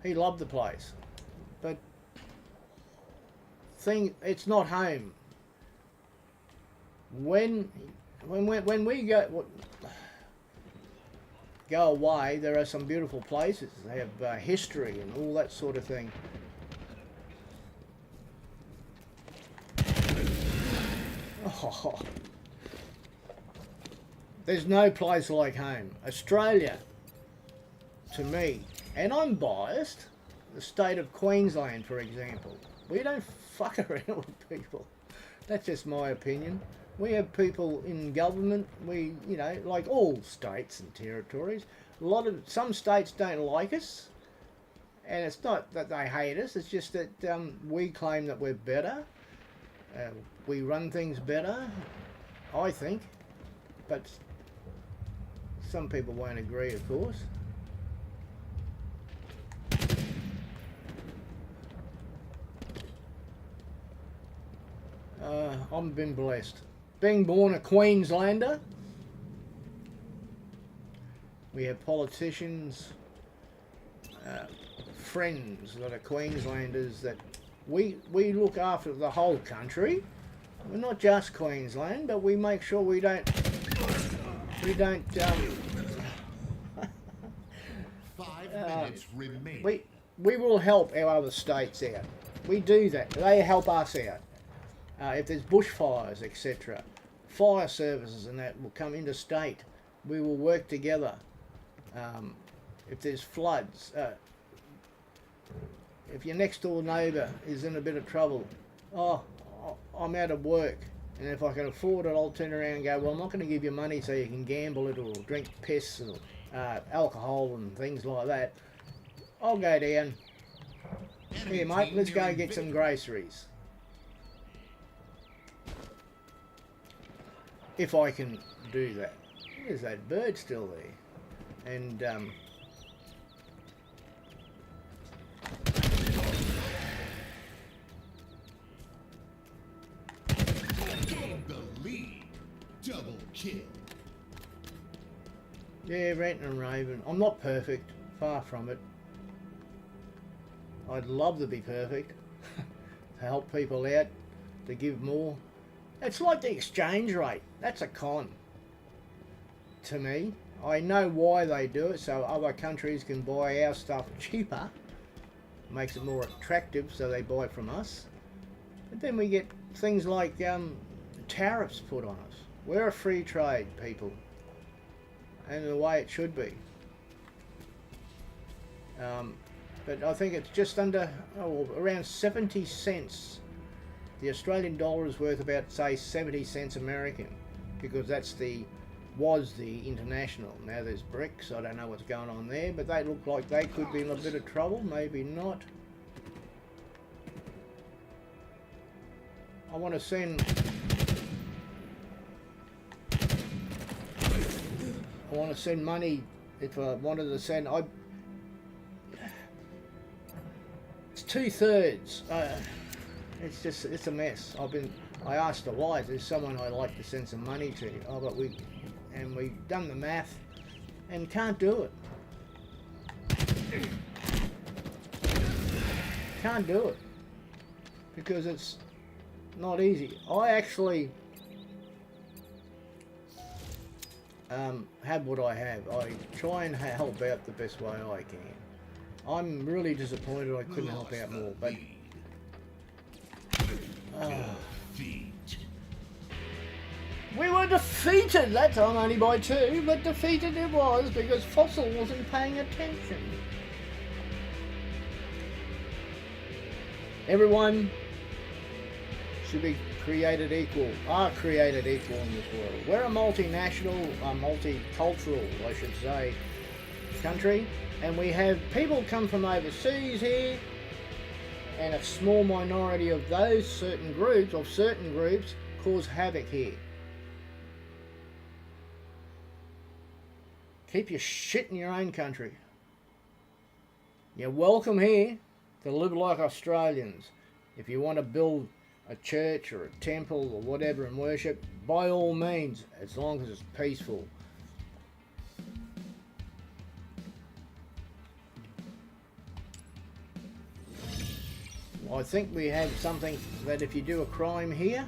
He loved the place, but it's not home. When we go away, there are some beautiful places. They have history and all that sort of thing. Oh, there's no place like home. Australia, to me, and I'm biased, the state of Queensland, for example. We don't fuck around with people. That's just my opinion. We have people in government, like all states and territories. Some states don't like us, and it's not that they hate us, it's just that we claim that we're better. We run things better, I think, but some people won't agree, of course. I've been blessed. Being born a Queenslander, we have politicians, friends that are Queenslanders that we look after the whole country. We're not just Queensland, but we make sure we don't 5 minutes remain. we will help our other states out. We do that. They help us out. If there's bushfires, etc., fire services and that will come interstate. We will work together. If there's floods, if your next door neighbour is in a bit of trouble, I'm out of work, and if I can afford it, I'll turn around and go, well, I'm not going to give you money so you can gamble it or drink piss or alcohol and things like that. I'll go down. Here, mate, let's go get some groceries. If I can do that. There's that bird still there. And The lead. Double kill. yeah, ranting and raving. I'm not perfect. Far from it. I'd love to be perfect. To help people out. To give more. It's like the exchange rate. That's a con. To me. I know why they do it, so other countries can buy our stuff cheaper. Makes it more attractive, so they buy it from us. But then we get things like tariffs put on us. We're a free trade people. And the way it should be. But I think it's just under, around 70 cents The Australian dollar is worth about, say, 70 cents American, because was the international. Now there's BRICS. I don't know what's going on there, but they look like they could be in a bit of trouble. Maybe not. I want to send money. If I wanted to send, it's 2/3. It's a mess. I asked the wife, there's someone I'd like to send some money to. Oh, but we've done the math and can't do it. Can't do it because it's not easy. I actually have what I have. I try and help out the best way I can. I'm really disappointed I couldn't help out more, but we were defeated that time, only by 2, but defeated it was because Fossil wasn't paying attention. Everyone should be created equal, are created equal in this world. We're a multinational, multicultural, I should say, country, and we have people come from overseas here, and a small minority of those certain groups, cause havoc here. Keep your shit in your own country. You're welcome here to live like Australians. If you want to build a church or a temple or whatever and worship, by all means, as long as it's peaceful. I think we have something that if you do a crime here,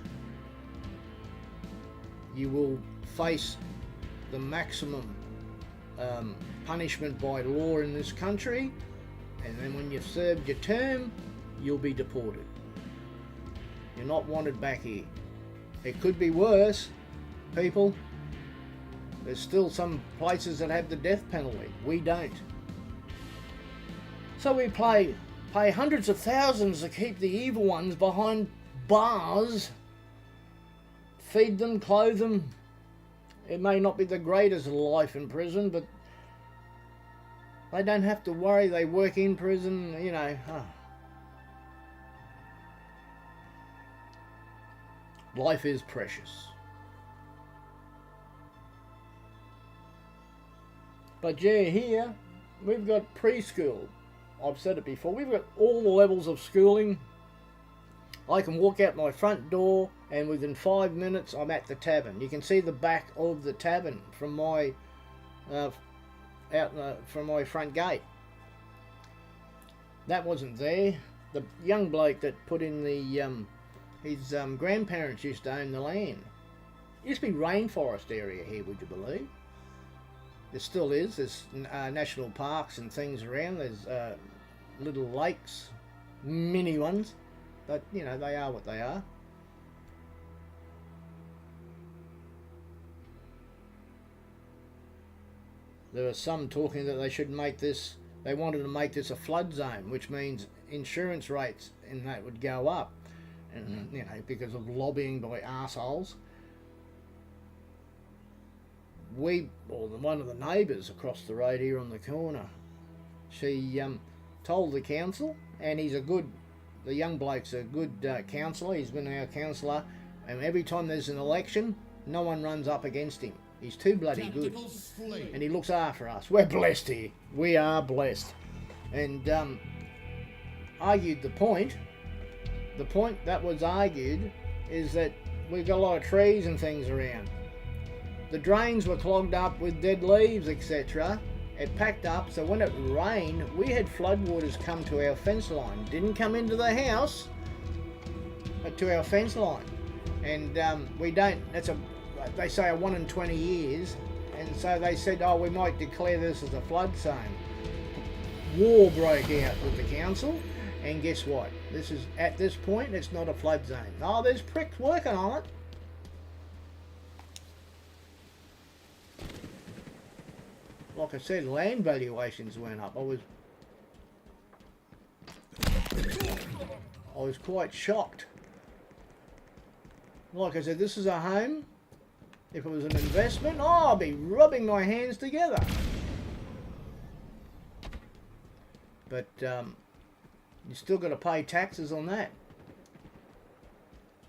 you will face the maximum punishment by law in this country, and then when you've served your term, you'll be deported. You're not wanted back here. It could be worse, people. There's still some places that have the death penalty. We don't. So we pay hundreds of thousands to keep the evil ones behind bars, feed them, clothe them. It may not be the greatest life in prison, but they don't have to worry. They work in prison, you know. Life is precious. But yeah, here we've got preschool. I've said it before. We've got all the levels of schooling. I can walk out my front door and within 5 minutes I'm at the tavern. You can see the back of the tavern from my from my front gate. That wasn't there. The young bloke that put in the his grandparents used to own the land. It used to be rainforest area here, would you believe? There still is. There's national parks and things around. There's little lakes, mini ones. But, you know, they are what they are. There were some talking that they should make this, they wanted to make this a flood zone, which means insurance rates and that would go up. And, you know, because of lobbying by arseholes. One of the neighbours across the road here on the corner, she told the council, and the young bloke's a good councillor, he's been our councillor, and every time there's an election, no one runs up against him. He's too bloody good, and he looks after us. We're blessed here. We are blessed. And argued the point that was argued is that we've got a lot of trees and things around. The drains were clogged up with dead leaves, etc. It packed up, so when it rained, we had floodwaters come to our fence line. Didn't come into the house, but to our fence line. And we don't, they say a 1 in 20 years, and so they said, oh, we might declare this as a flood zone. War broke out with the council, and guess what? At this point, it's not a flood zone. Oh, there's pricks working on it. Like I said, land valuations went up. I was quite shocked. Like I said, this is a home. If it was an investment, oh, I'd be rubbing my hands together. But you still got to pay taxes on that.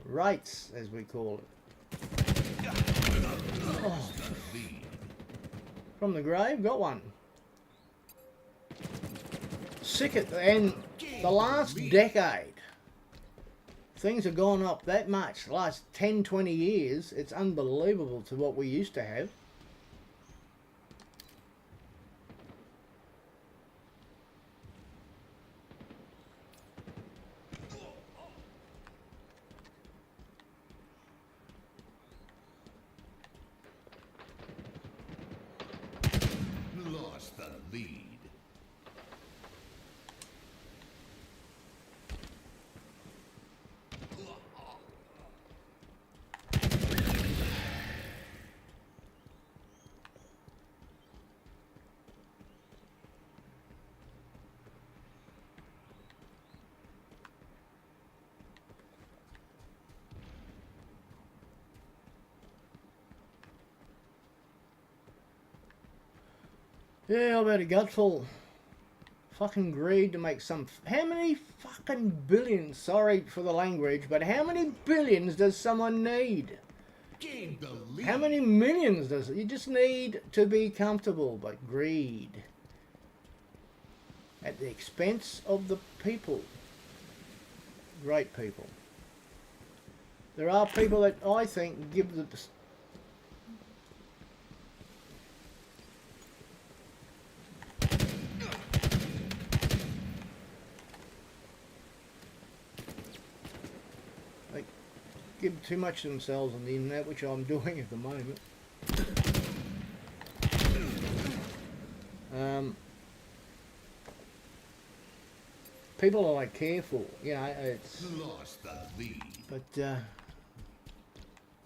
Rates, as we call it. Oh. From the grave, got one. Sick it, and the last decade, things have gone up that much. The last 10, 20 years, it's unbelievable to what we used to have. Lost the lead. Yeah, I've had a gutful. Fucking greed to make some... How many fucking billions, sorry for the language, but how many billions does someone need? Gain the lead. How many millions does it? You just need to be comfortable, but greed. At the expense of the people. Great people. There are people that I think give the... give too much of themselves on the internet, which I'm doing at the moment. People are like careful, you know, it's... Lost the lead. But,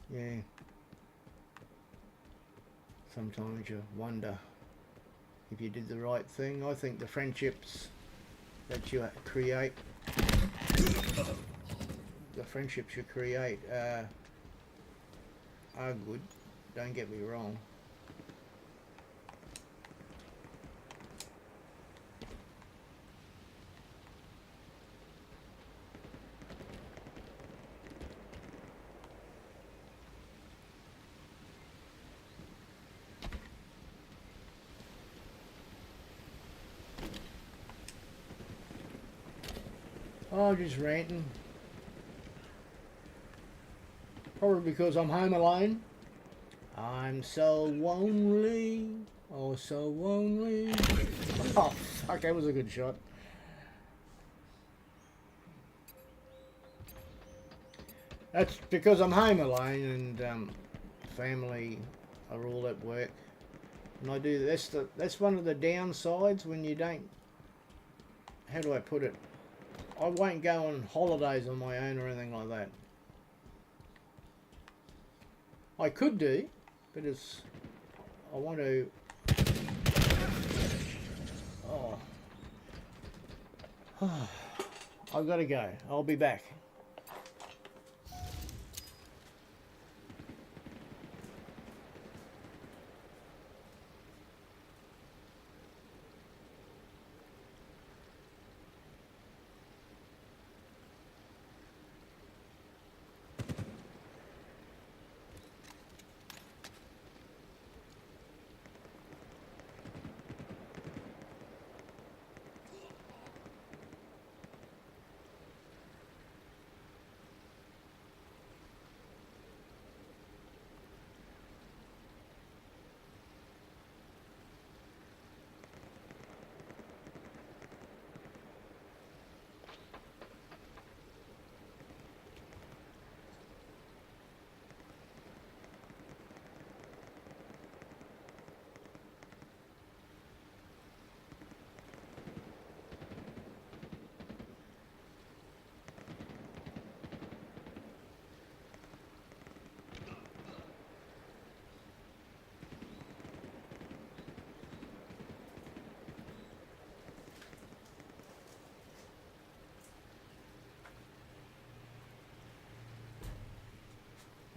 yeah. Sometimes you wonder if you did the right thing. I think the friendships that you create... The friendships you create are good, don't get me wrong. Oh, just ranting. Probably because I'm home alone. I'm so lonely. Oh, so lonely. Oh, fuck, that was a good shot. That's because I'm home alone and family are all at work. And I do that's one of the downsides when you don't... How do I put it? I won't go on holidays on my own or anything like that. I could do, but it's... I want to... Oh. I've got to go. I'll be back.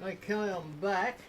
Okay, I'm back.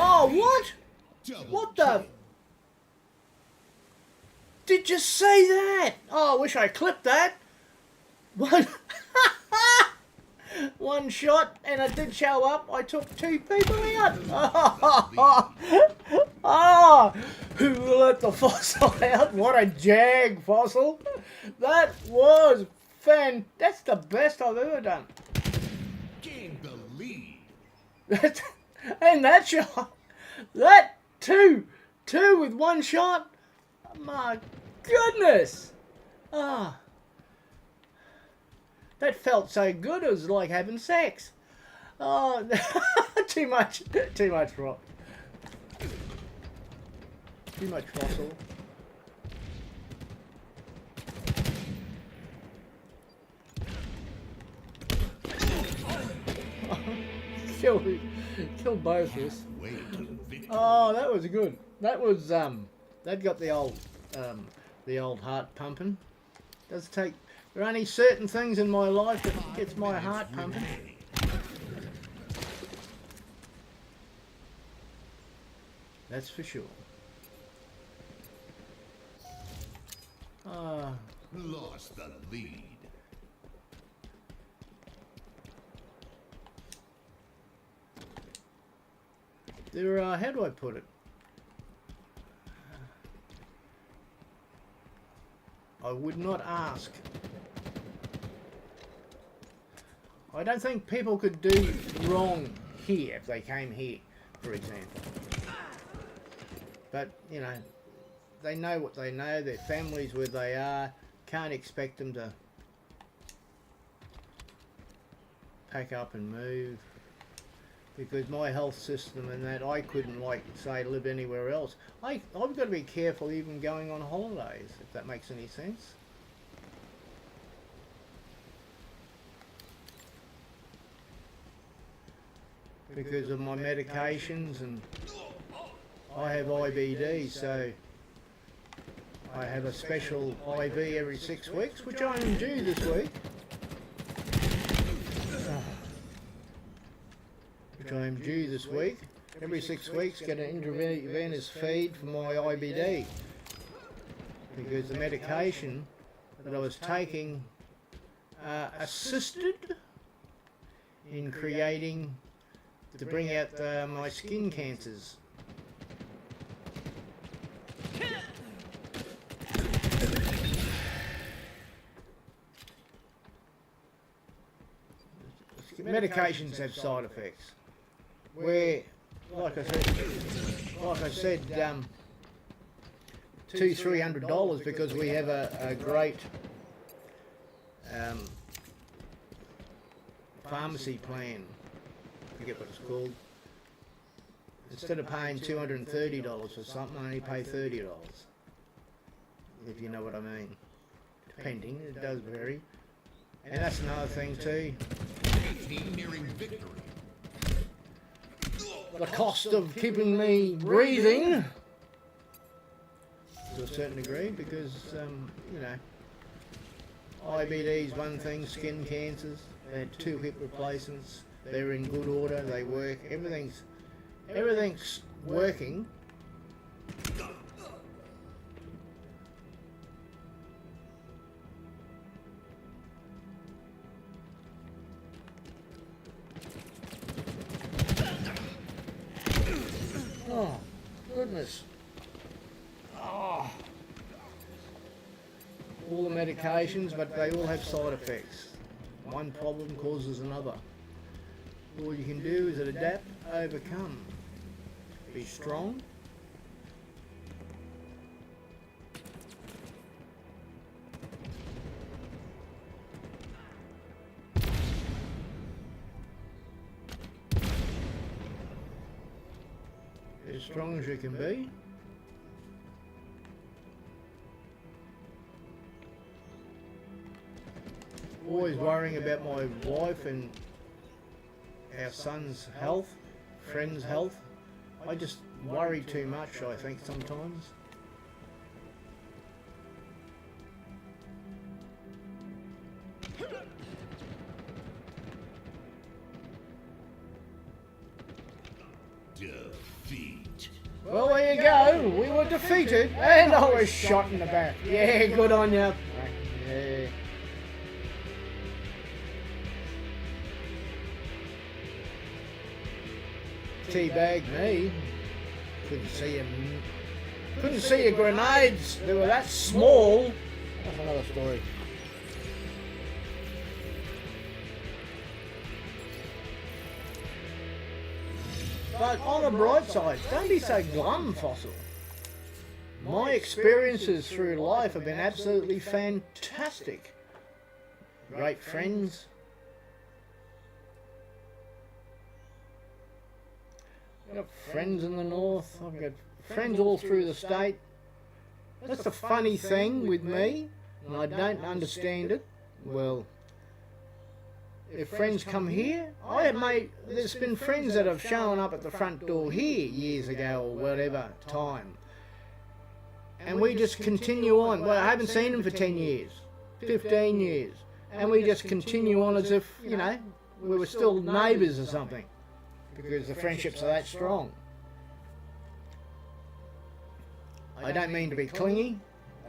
Oh, what? Double What the? kill. Did you see that? Oh, I wish I clipped that. One, one shot, and it did show up. I took 2 people out. Oh, who let the fossil out? What a jag, Fossil. That was That's the best I've ever done. Gain the lead. And that shot, that two with one shot. My goodness. Ah. That felt so good, it was like having sex. Oh, too much rock. Too much fossil. Kill both of us. Way to victory. Oh, that was good. That was that got the old heart pumping. Does take. There are only certain things in my life that gets my heart pumping. That's for sure. Lost the lead. How do I put it? I would not ask. I don't think people could do wrong here if they came here, for example. But, you know, they know what they know, their families where they are, can't expect them to pack up and move. Because my health system and that, I couldn't, like, say, live anywhere else. I've got to be careful even going on holidays, if that makes any sense. Because of my medications, and I have IBD, so I have a special IV every 6 weeks, which I am due this week. Every 6 weeks, get an intravenous feed for my IBD. Because the medication that I was taking assisted in creating, to bring out my skin cancers. Medications have side effects. Where, like I said, $200-300 because we have a great pharmacy plan. I forget what it's called. Instead of paying $230 for something, I only pay $30. If you know what I mean. Depending, it does vary. And that's another thing too. Team nearing victory. The cost of keeping me breathing to a certain degree, because you know, IBD is one thing, skin cancers. They had 2 hip replacements. They're in good order. They work. Everything's working. Oh, goodness. Oh. All the medications, but they all have side effects. One problem causes another. All you can do is adapt, overcome. Be strong. as strong as you can be. Always worrying about my wife and our son's health, friends' health. I just worry too much, I think, sometimes. Defeat. Well, there you go. We were defeated, and I was shot in the back. Yeah, good on you. Yeah. Teabagged me. Couldn't see him. Couldn't see your grenades. They were that small. That's another story. But on the bright side, don't be so glum, Fossil. My experiences through life have been absolutely fantastic. Great friends. I've got friends in the north. I've got friends all through the state. That's the funny thing with me, and I don't understand it. Well, if friends come here, there's been friends that have shown up at the front door here years ago or whatever time. And we just continue on. Well, I haven't seen them for 10 years, 15 years. And we just continue on as if, you know, we were still neighbours or something. Because the friendships are that strong. I don't mean to be clingy.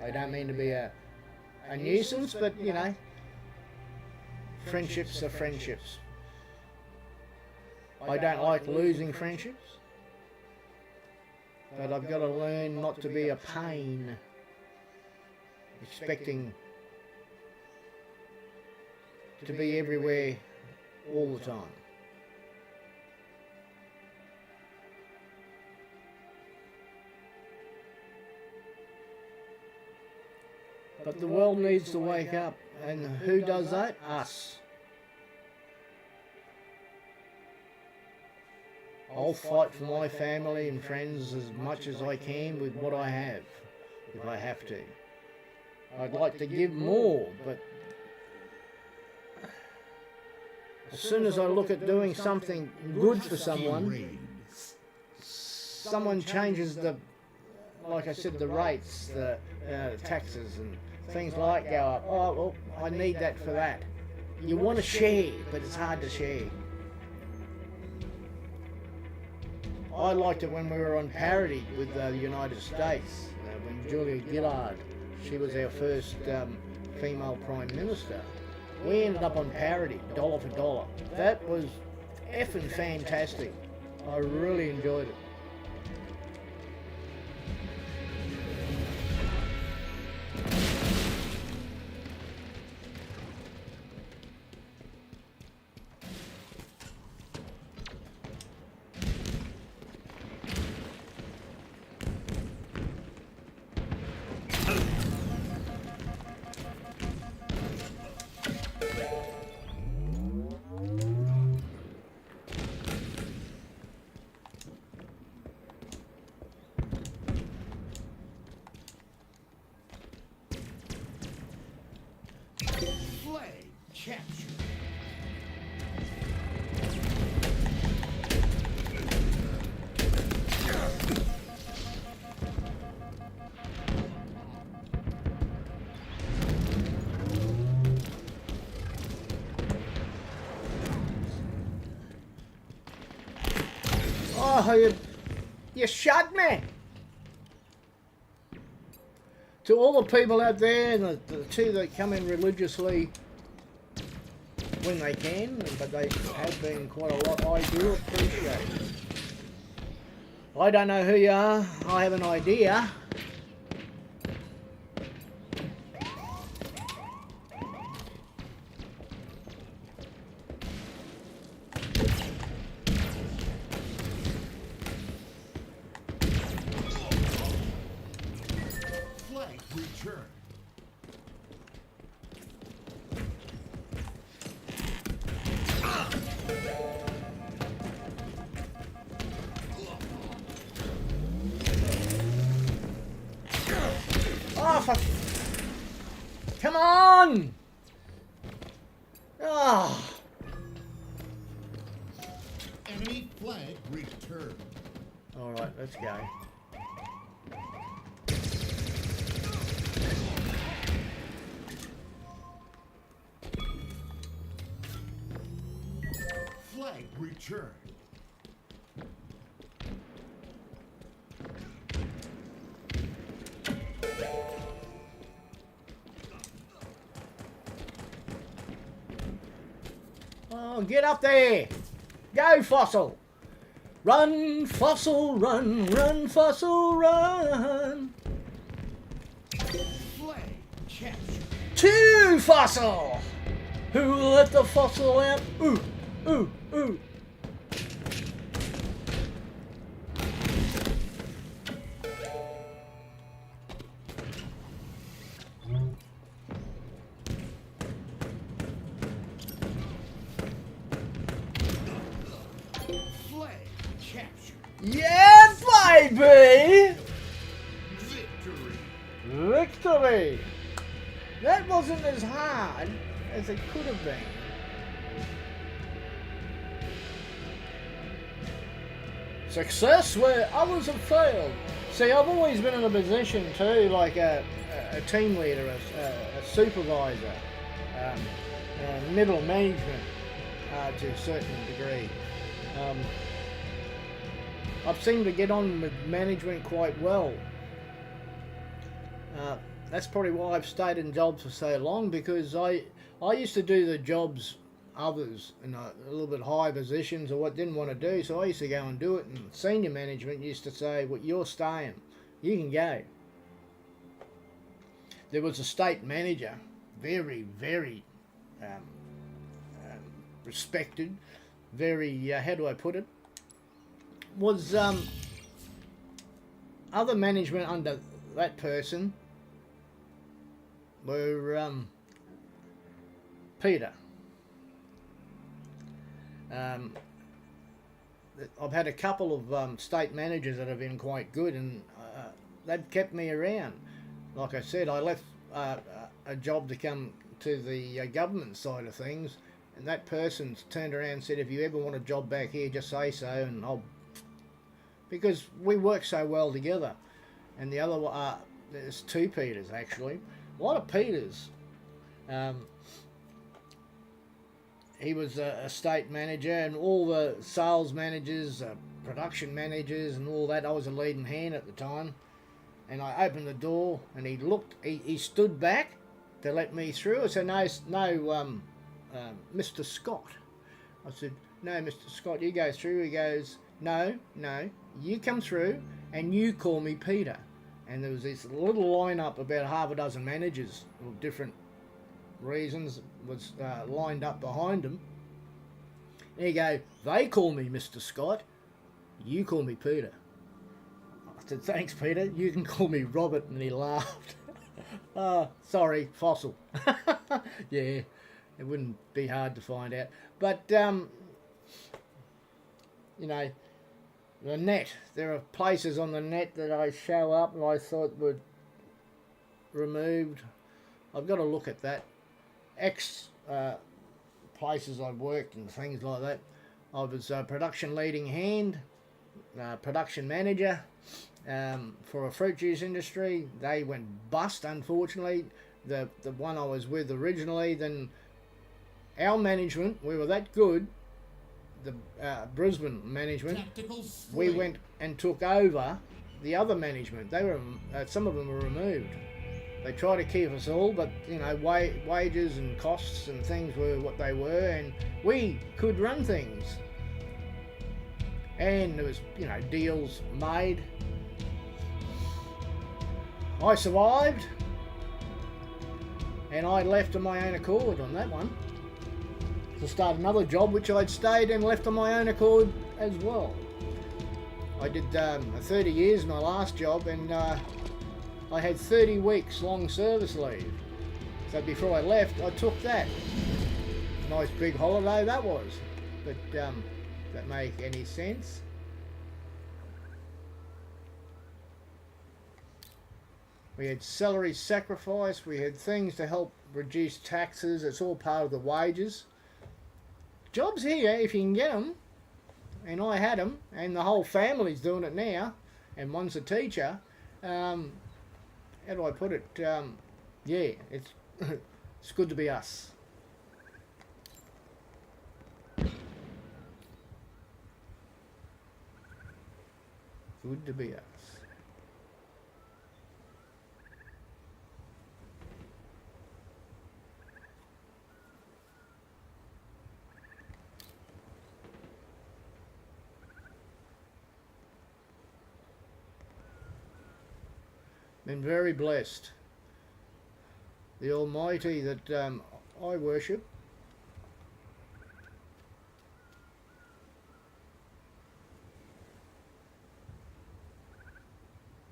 I don't mean to be a nuisance, but, you know, friendships are friendships. I don't like losing friendships, but I've got to learn not to be a pain, expecting to be everywhere all the time. But the world needs to wake up, and who does that? Us. I'll fight for my family and friends as much as I can with what I have, if I have to. I'd like to give more, but as soon as I look at doing something good for someone, someone changes the, like I said, the rates, the taxes and things like go up. Oh, well, I need that for that. You want to share, but it's hard to share. I liked it when we were on parity with the United States, when Julia Gillard, she was our first female Prime Minister. We ended up on parity, dollar for dollar. That was effing fantastic. I really enjoyed it. Flag captured. Oh, you shot me! To all the people out there, and the two that come in religiously when they can, but they have been quite a lot, I do appreciate it. I don't know who you are, I have an idea. Flag return. fuck. Come on! Ah. Enemy flag returned. Alright, let's go. Flag returned. Oh, get up there! Go, Fossil! Run, Fossil, run, run, Fossil, run! Flag captured. 2 Fossil! Who let the Fossil out? Ooh, ooh, ooh. Flag captured. Yeah, baby! Victory. Victory! That wasn't as hard as it could have been. Success where others have failed. See, I've always been in a position too, like a team leader, a supervisor, middle management to a certain degree. I've seemed to get on with management quite well. That's probably why I've stayed in jobs for so long, because I used to do the jobs others in a little bit higher positions or what didn't want to do, so I used to go and do it, and senior management used to say, well, you're staying, you can go. There was a state manager, very, very respected, very, how do I put it, was other management under that person were Peter. I've had a couple of state managers that have been quite good, and they've kept me around. Like I said, I left a job to come to the government side of things, and that person's turned around and said, if you ever want a job back here, just say so, and I'll... Because we work so well together. And the other one, there's 2 Peters actually. A lot of Peters. He was a state manager, and all the sales managers, production managers and all that, I was a leading hand at the time. And I opened the door and he looked, he stood back to let me through. I said, no, Mr. Scott. I said, no, Mr. Scott, you go through. He goes, no, you come through and you call me Peter. And there was this little lineup, about half a dozen managers of different reasons was lined up behind him. And he go, they call me Mr. Scott, you call me Peter. I said, thanks, Peter, you can call me Robert. And he laughed. Sorry, Fossil. Yeah, it wouldn't be hard to find out. But, you know, the net, there are places on the net that I show up and I thought were removed. I've got to look at that. Places I've worked and things like that. I was a production leading hand, production manager for a fruit juice industry. They went bust, unfortunately. The one I was with originally, then our management, we were that good, the Brisbane management, we went and took over the other management. They were some of them were removed. They tried to keep us all, but you know, wages and costs and things were what they were, and we could run things. And there was, you know, deals made. I survived, and I left on my own accord on that one to start another job, which I'd stayed and left on my own accord as well. I did 30 years in my last job, and I had 30 weeks long service leave. So before I left, I took that. Nice big holiday that was. But that make any sense? We had salary sacrifice. We had things to help reduce taxes. It's all part of the wages. Jobs here, if you can get them, and I had them, and the whole family's doing it now, and one's a teacher. How do I put it? Yeah, it's it's good to be us. Good to be us. Been very blessed. The Almighty that I worship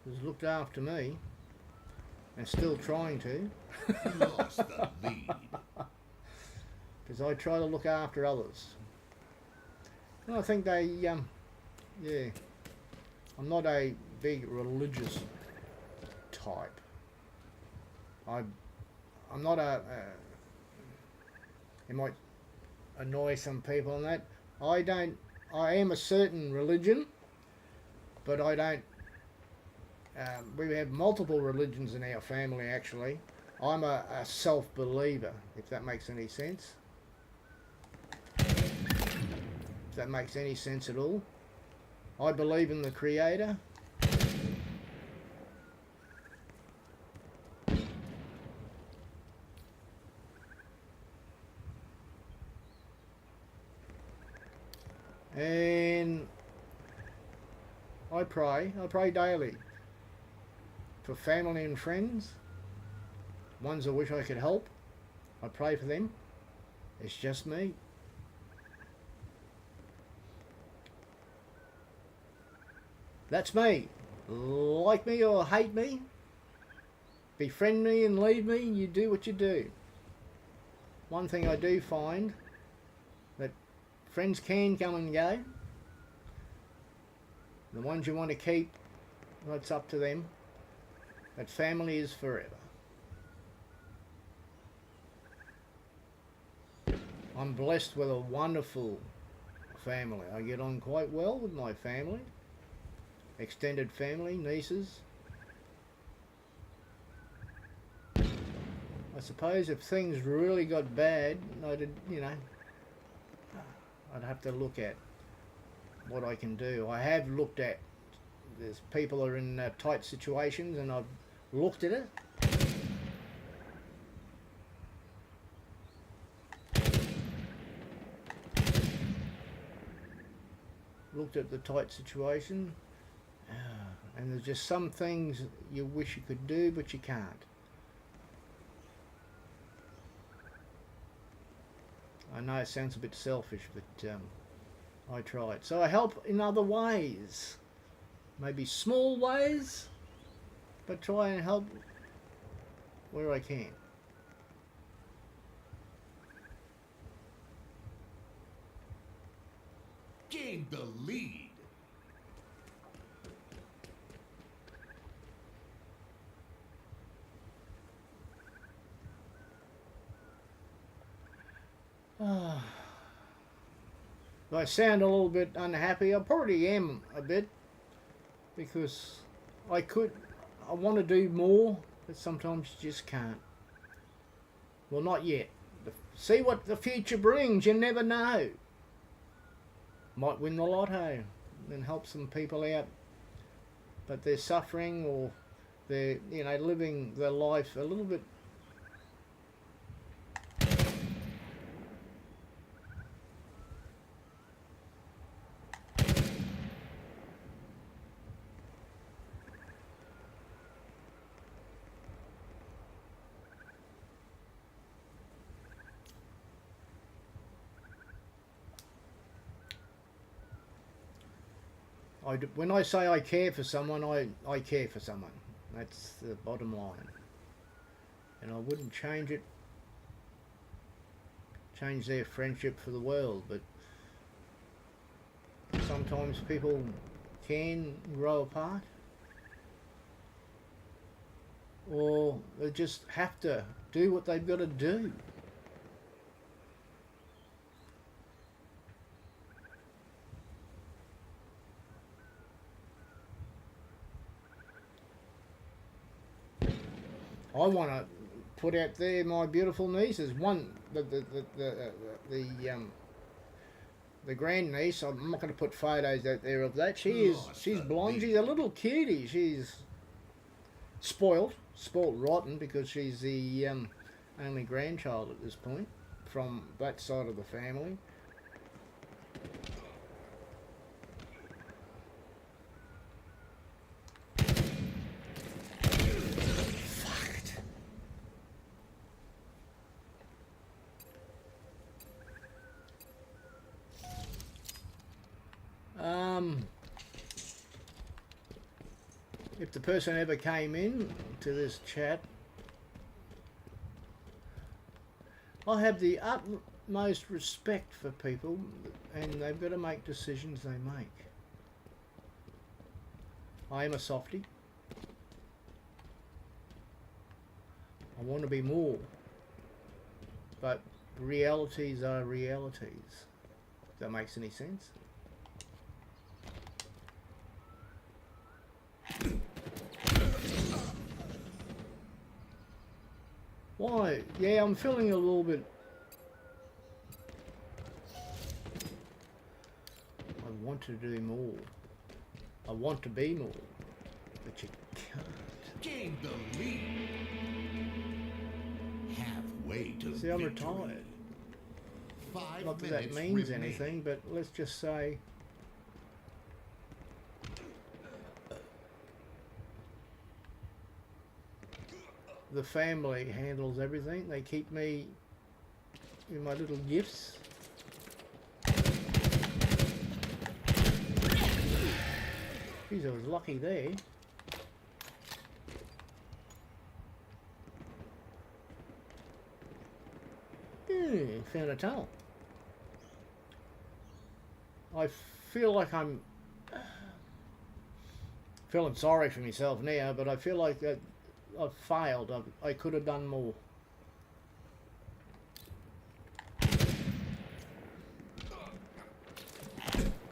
has looked after me and still trying to, Lost the lead. because I try to look after others. And I think they, yeah, I'm not a big religious type. I'm not it might annoy some people on that. I am a certain religion, but I don't, we have multiple religions in our family actually. I'm a self-believer, if that makes any sense. If that makes any sense at all. I believe in the Creator. And I pray daily for family and friends, ones I wish I could help. I pray for them. It's just me. That's me. Like me or hate me, befriend me and leave me, you do what you do. One thing I do find, that friends can come and go. The ones you want to keep, that's up to them. But family is forever. I'm blessed with a wonderful family. I get on quite well with my family. Extended family, nieces. I suppose if things really got bad, I'd have to look at what I can do. I have looked at, there's people are in tight situations and I've looked at it. Looked at the tight situation, and there's just some things you wish you could do but you can't. I know it sounds a bit selfish, but I try it. So I help in other ways, maybe small ways, but try and help where I can. Gained the lead. I sound a little bit unhappy. I probably am a bit, because I want to do more, but sometimes you just can't. Well, not yet. See what the future brings. You never know. Might win the lotto and help some people out, but they're suffering, or they're living their life a little bit. When I say I care for someone, I care for someone. That's the bottom line. And I wouldn't change their friendship for the world, but sometimes people can grow apart. or they just have to do what they've got to do. I want to put out there my beautiful nieces. One, the grand niece. I'm not going to put photos out there of that. She's blonde. She's a little cutie. She's spoilt rotten because she's the only grandchild at this point from that side of the family. If the person ever came in to this chat, I have the utmost respect for people, and they've got to make decisions they make. I am a softie. I want to be more, but realities are realities. If that makes any sense. Why? Yeah, I'm feeling a little bit... I want to do more. I want to be more. But you can't. Gain the lead. Halfway to See, I'm victory. retired. 5 Not that that minutes means remaining. anything, but let's just say... the family handles everything. They keep me in my little gifts. Geez, I was lucky there. Found a tunnel. I feel like I'm feeling sorry for myself now, but I feel like that I've failed. I could have done more.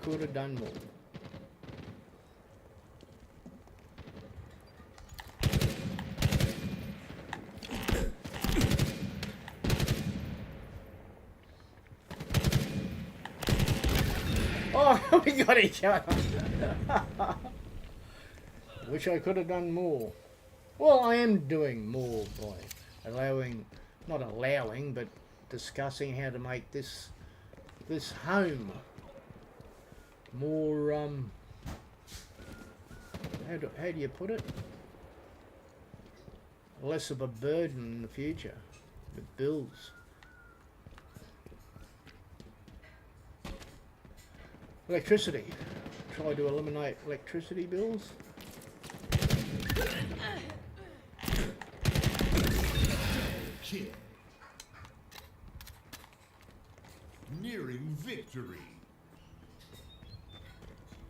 Could have done more. Oh, we got each other. Wish I could have done more. Well, I am doing more by not allowing, but discussing how to make this home more, how do you put it? Less of a burden in the future, with bills. Electricity. Try to eliminate electricity bills. Kill. Nearing victory.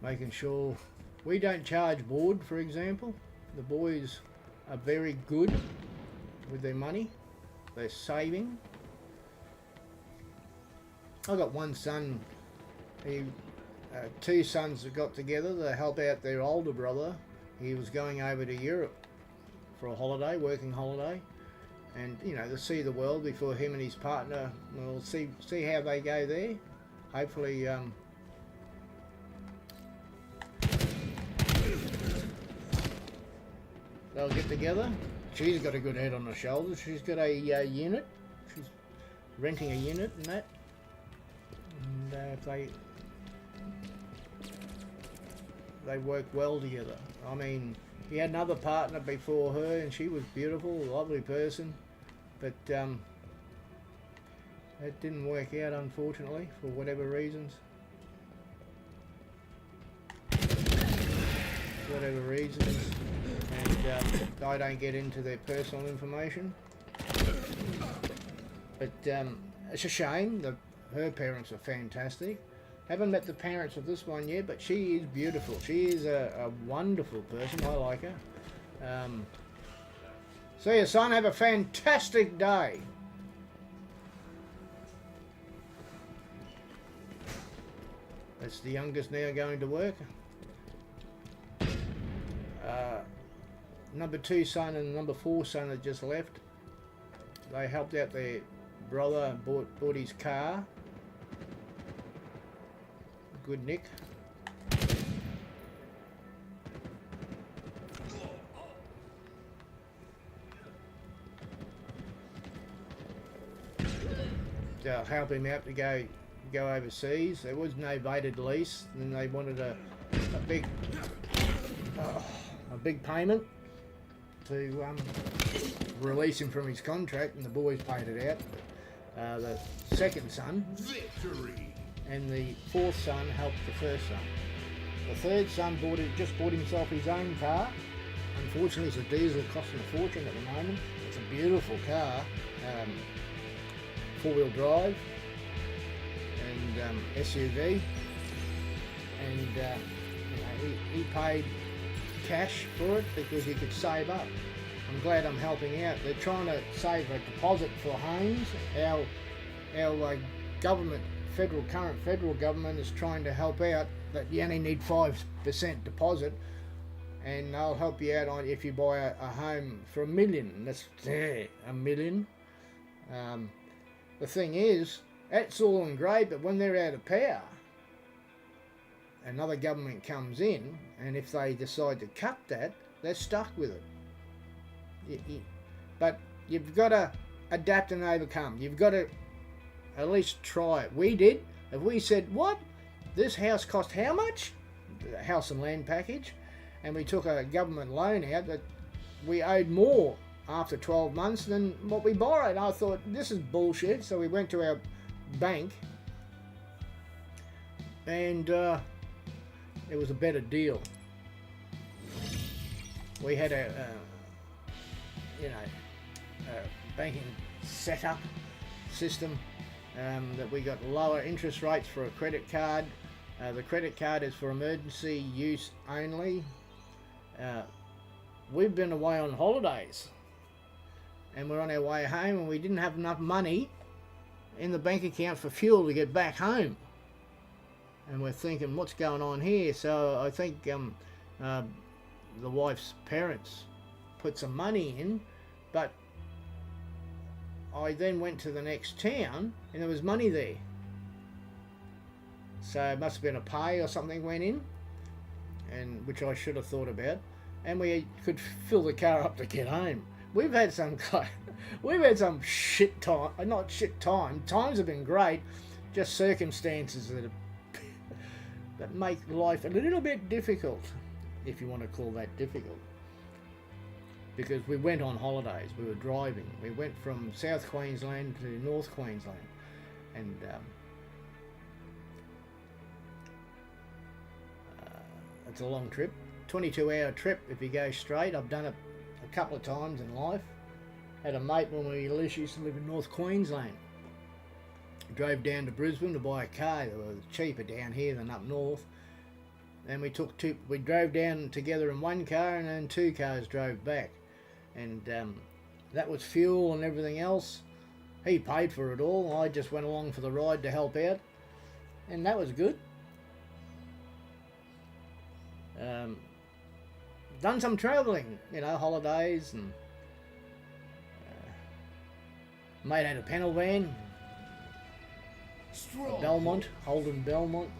Making sure we don't charge board, for example. The boys are very good with their money. They're saving. I got one son. Two sons that got together to help out their older brother. He was going over to Europe for a holiday, working holiday, and to see the world before him and his partner. We'll see how they go there. Hopefully, they'll get together. She's got a good head on her shoulders. She's got a unit. She's renting a unit and that. And if they work well together. I mean, he had another partner before her, and she was beautiful, a lovely person, but it didn't work out, unfortunately, for whatever reasons. Whatever reasons, and I don't get into their personal information. But it's a shame that her parents are fantastic. Haven't met the parents of this one yet, but she is beautiful. She is a wonderful person. I like her. See you, son. Have a fantastic day. That's the youngest now going to work. Number 2 son and number 4 son had just left. They helped out their brother and bought his car. Good Nick. To help him out to go overseas. There was no novated lease, and they wanted a big payment to release him from his contract, and the boys paid it out. The second son Victory. and the 4th son helped the first son. The 3rd son just bought himself his own car. Unfortunately, it's a diesel costing a fortune at the moment. It's a beautiful car, 4-wheel drive and SUV, and you know, he paid cash for it because he could save up. I'm glad I'm helping out. They're trying to save a deposit for homes. Our government, current federal government is trying to help out that you only need 5% deposit, and they'll help you out on if you buy a home for $1 million. That's $1 million. The thing is, that's all and great, but when they're out of power, another government comes in, and if they decide to cut that, they're stuck with it. But you've got to adapt and overcome. You've got to at least try it. We did. If we said, what? This house cost how much? The house and land package. And we took a government loan out that we owed more after 12 months than what we borrowed. I thought, this is bullshit. So we went to our bank, and it was a better deal. We had a banking setup system that we got lower interest rates for a credit card. The credit card is for emergency use only. We've been away on holidays, and we're on our way home, and we didn't have enough money in the bank account for fuel to get back home. And we're thinking, what's going on here? So I think the wife's parents put some money in, but I then went to the next town and there was money there. So it must have been a pay or something went in, and which I should have thought about, and we could fill the car up to get home. We've had some shit time, not shit time. Times have been great, just circumstances that make life a little bit difficult, if you want to call that difficult. Because we went on holidays, we were driving. We went from South Queensland to North Queensland, and it's a long trip, 22-hour trip if you go straight. I've done it a couple of times in life. Had a mate when we used to live in North Queensland. Drove down to Brisbane to buy a car. It was cheaper down here than up north. And we drove down together in one car, and then 2 cars drove back. And that was fuel and everything else. He paid for it all. I just went along for the ride to help out, and that was good. Done some travelling, holidays, and mate had a panel van, a Belmont, Holden Belmont.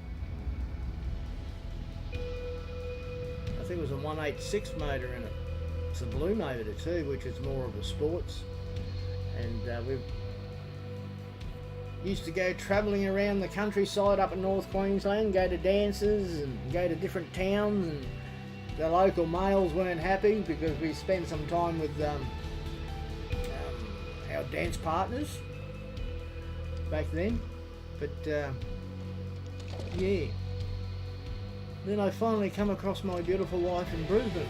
I think it was a 186 motor in it. It's a blue motor too, which is more of a sports. And we used to go travelling around the countryside up in North Queensland, go to dances and go to different towns, and the local males weren't happy because we spent some time with our dance partners back then. But yeah, then I finally come across my beautiful wife in Brisbane.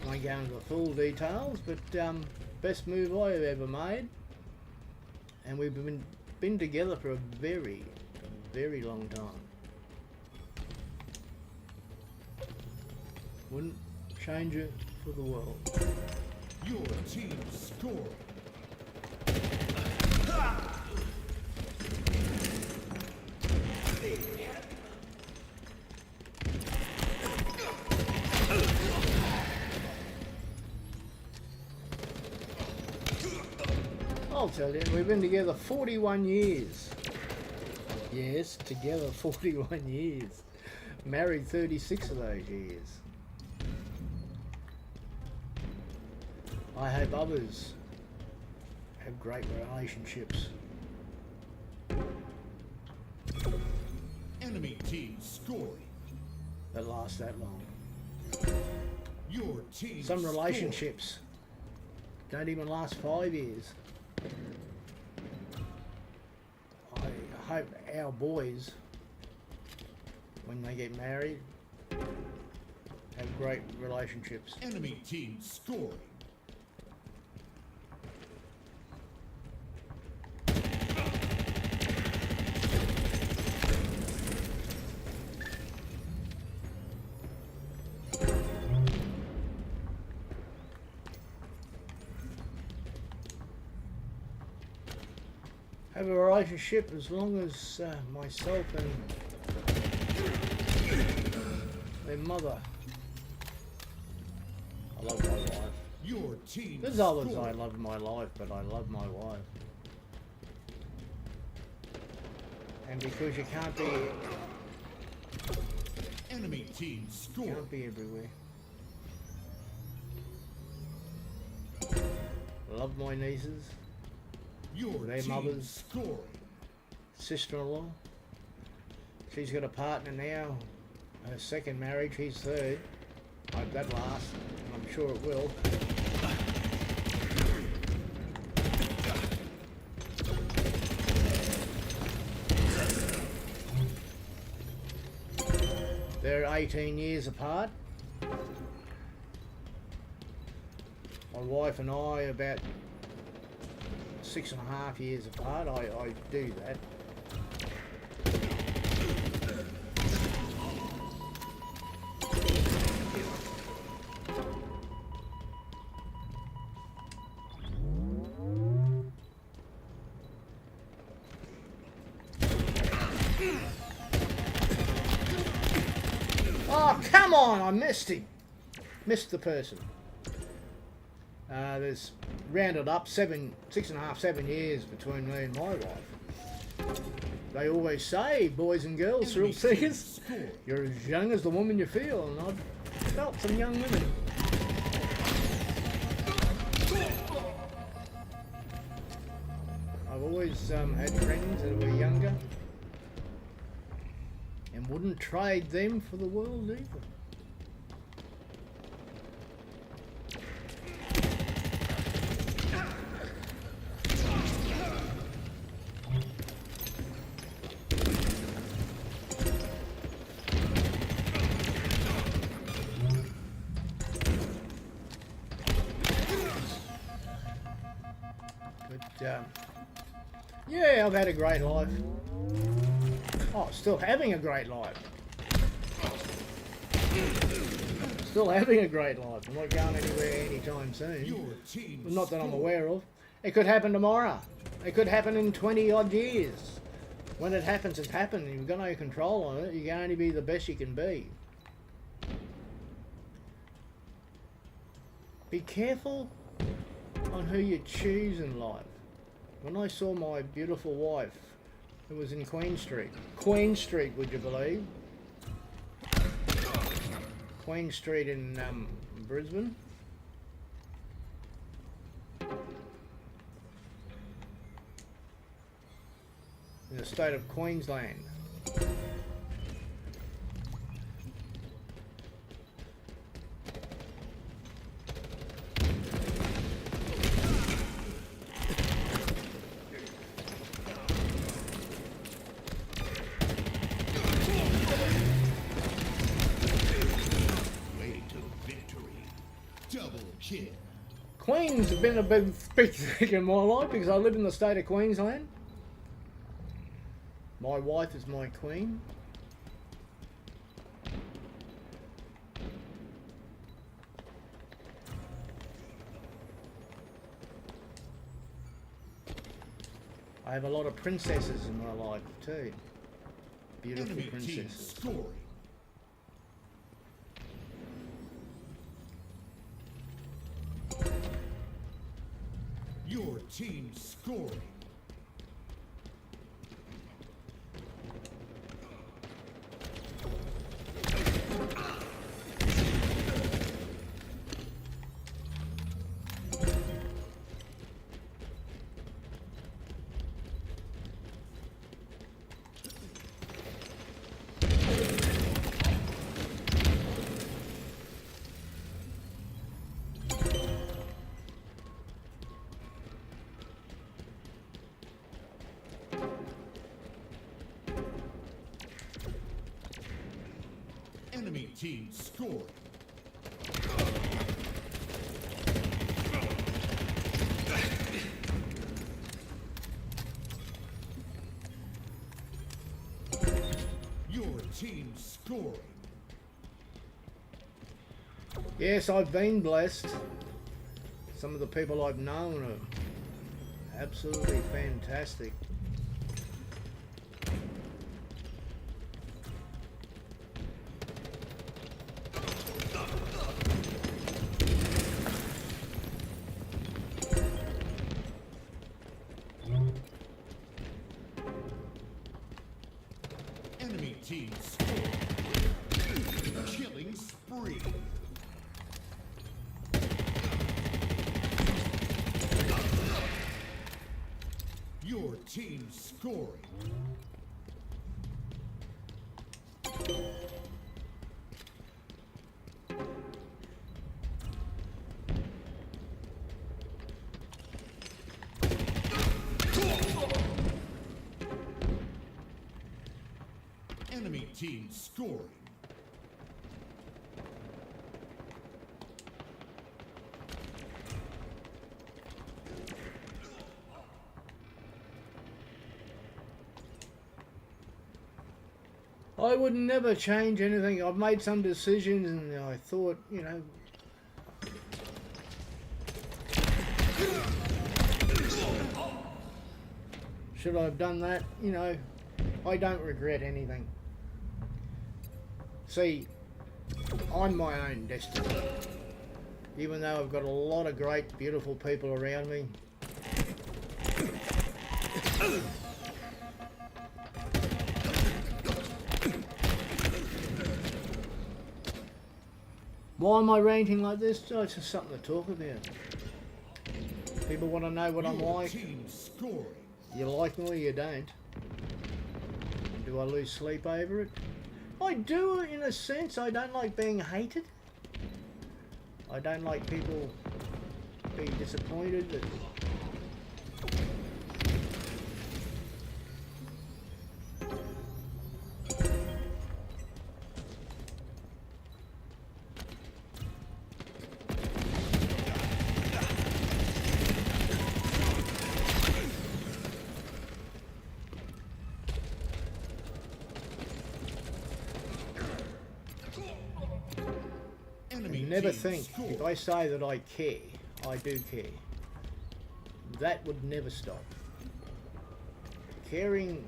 I won't go into the full details, but best move I've ever made, and we've been together for a very, very long time. Wouldn't changer for the world. Your team scored. I'll tell you, we've been together 41 years. Yes, together 41 years. Married 36 of those years. I hope others have great relationships Enemy team scored. that last that long. Your team Some scored. relationships don't even last 5 years. I hope our boys, when they get married, have great relationships. Enemy team scored. Have a relationship as long as myself and their mother. I love my wife. Your team There's others I scored. love my life, but I love my wife. And because you can't Enemy team scored. be everywhere. Love my nieces, Your their team mothers. scored. sister-in-law. She's got a partner now. Her second marriage, he's third. I hope that lasts. I'm sure it will. They're 18 years apart. My wife and I are about 6.5 years apart. I do that. Oh, come on! I missed him. Missed the person. There's rounded up 6.5, 7 years between me and my wife. They always say, boys and girls, thrill seekers, you're as young as the woman you feel, and I've felt some young women. I've always had friends that were younger and wouldn't trade them for the world either. But yeah, I've had a great life. Oh, still having a great life. Still having a great life. I'm not going anywhere anytime soon. Your team Not that I'm scored. aware of. It could happen tomorrow. It could happen in 20 odd years. When it happens, it's happened. You've got no control on it. You can only be the best you can be. Be careful on who you choose in life. When I saw my beautiful wife, it was in Queen Street. Queen Street, would you believe? Queen Street in Brisbane. In the state of Queensland. Way to victory. Double kill. Queens have been a big thing in my life because I live in the state of Queensland. My wife is my queen. I have a lot of princesses in my life too. Beautiful Enemy team princesses. scoring. Your team scoring. Enemy team scored. Your team scoring. Yes, I've been blessed. Some of the people I've known are absolutely fantastic. Enemy team scored. Killing spree. Your team scoring. Enemy team scoring. I would never change anything. I've made some decisions and I thought, you know, should I have done that? You know, I don't regret anything. See, I'm my own destiny. Even though I've got a lot of great, beautiful people around me. Why am I ranting like this? Oh, it's just something to talk about. People want to know what I'm Your like. team scoring. You like me or you don't. Do I lose sleep over it? I do, in a sense. I don't like being hated. I don't like people being disappointed. Enemy Never team think, scored. if I say that I care, I do care. That would never stop. Caring...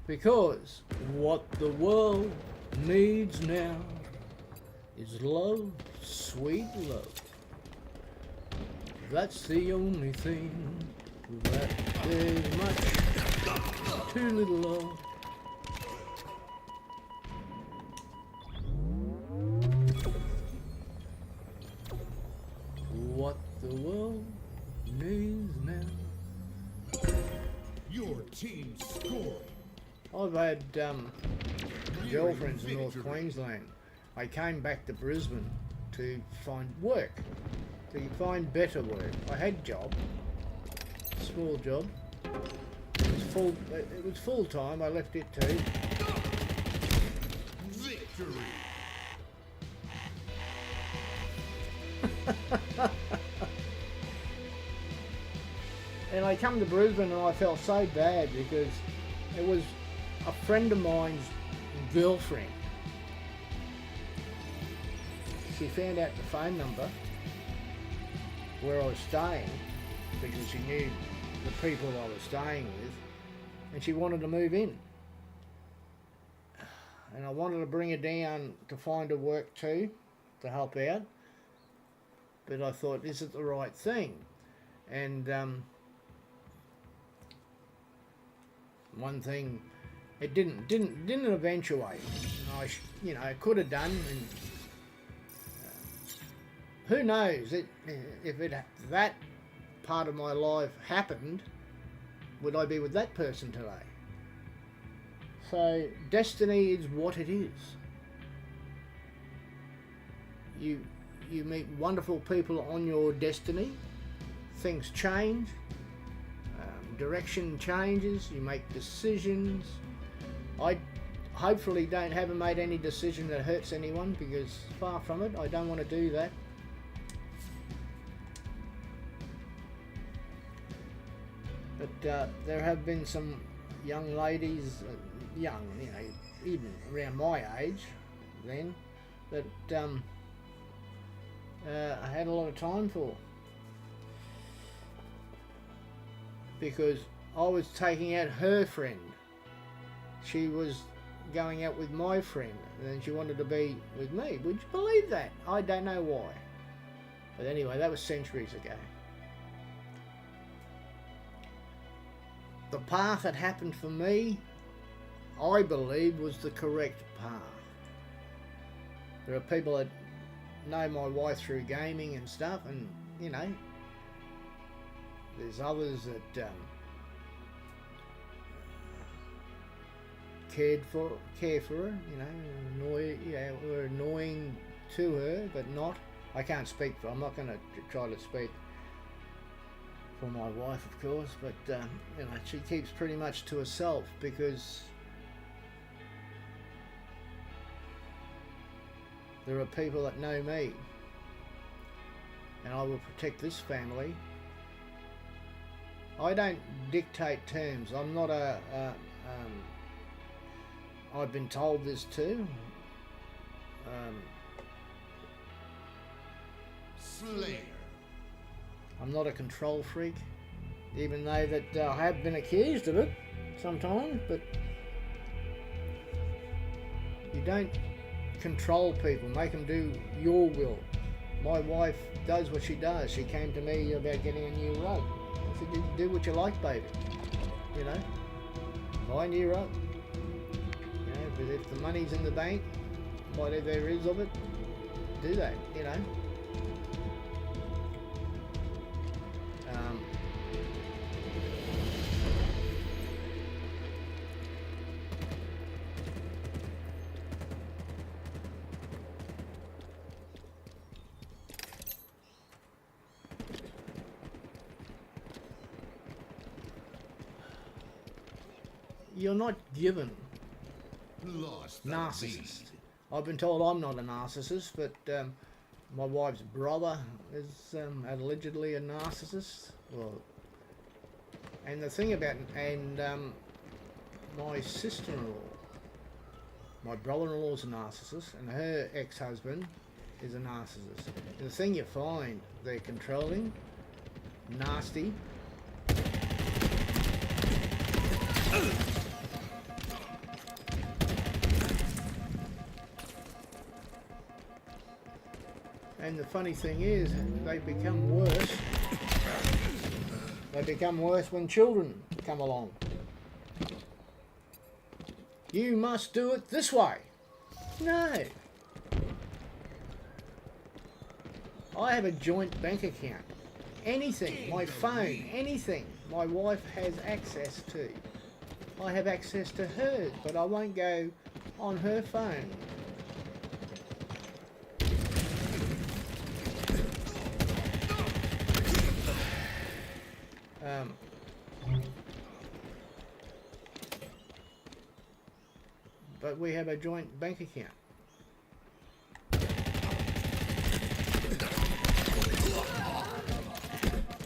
Because what the world needs now is love, sweet love. That's the only thing that there's much too little of. What the world needs now. Your team scoring. I've had girlfriends in North Queensland. I came back to Brisbane to find work, to find better work. I had a job, small job. It was full time. I left it too. Victory. And I come to Brisbane and I felt so bad because it was a friend of mine's girlfriend. She found out the phone number where I was staying because she knew the people I was staying with, and she wanted to move in. And I wanted to bring her down to find her work too, to help out. But I thought, is it the right thing? And one thing, it didn't eventuate. I could have done, and who knows? If that part of my life happened, would I be with that person today? So destiny is what it is. You meet wonderful people on your destiny. Things change. Direction changes. You make decisions. I hopefully haven't made any decision that hurts anyone, because far from it. I don't want to do that. But there have been some young ladies, even around my age then, that I had a lot of time for, because I was taking out her friend. She was going out with my friend, and then she wanted to be with me. Would you believe that? I don't know why. But anyway, that was centuries ago. The path that happened for me, I believe, was the correct path. There are people that know my wife through gaming and stuff, and there's others that care for her, were annoying to her, but not. I can't speak for. I'm not going to try to speak for my wife, of course, but she keeps pretty much to herself, because there are people that know me, and I will protect this family. I don't dictate terms. I'm not I've been told this too. Slayer. I'm not a control freak, even though that I have been accused of it sometimes, but you don't control people, make them do your will. My wife does what she does. She came to me about getting a new rug. I said, do what you like, baby. Buy a new rug. But if the money's in the bank, whatever there is of it, do that, You're not given narcissist. I've been told I'm not a narcissist, but my wife's brother is allegedly a narcissist. Well, and the thing about my sister-in-law, my brother-in-law is a narcissist, and her ex-husband is a narcissist. And the thing you find, they're controlling, nasty. And the funny thing is, they become worse. They become worse when children come along. You must do it this way. No. I have a joint bank account. Anything, my phone, anything my wife has access to. I have access to hers, but I won't go on her phone. But we have a joint bank account.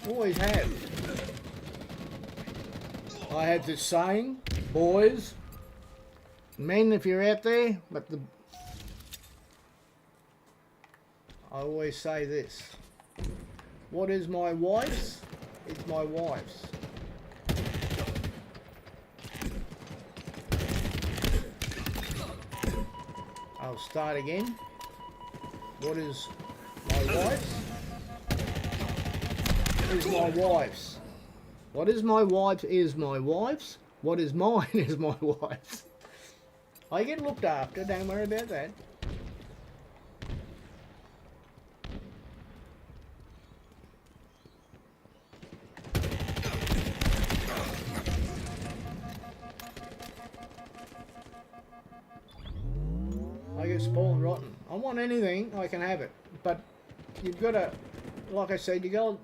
Always have. I have this saying, boys, Men, if you're out there, but I always say this. What is my wife's is my wife's. I'll start again. What is my wife's is my wife's. What is my wife's is my wife's. What is mine is my wife's. I get looked after, don't worry about that. I get spoiled rotten. I want anything, I can have it. But you've got to, like I said, you got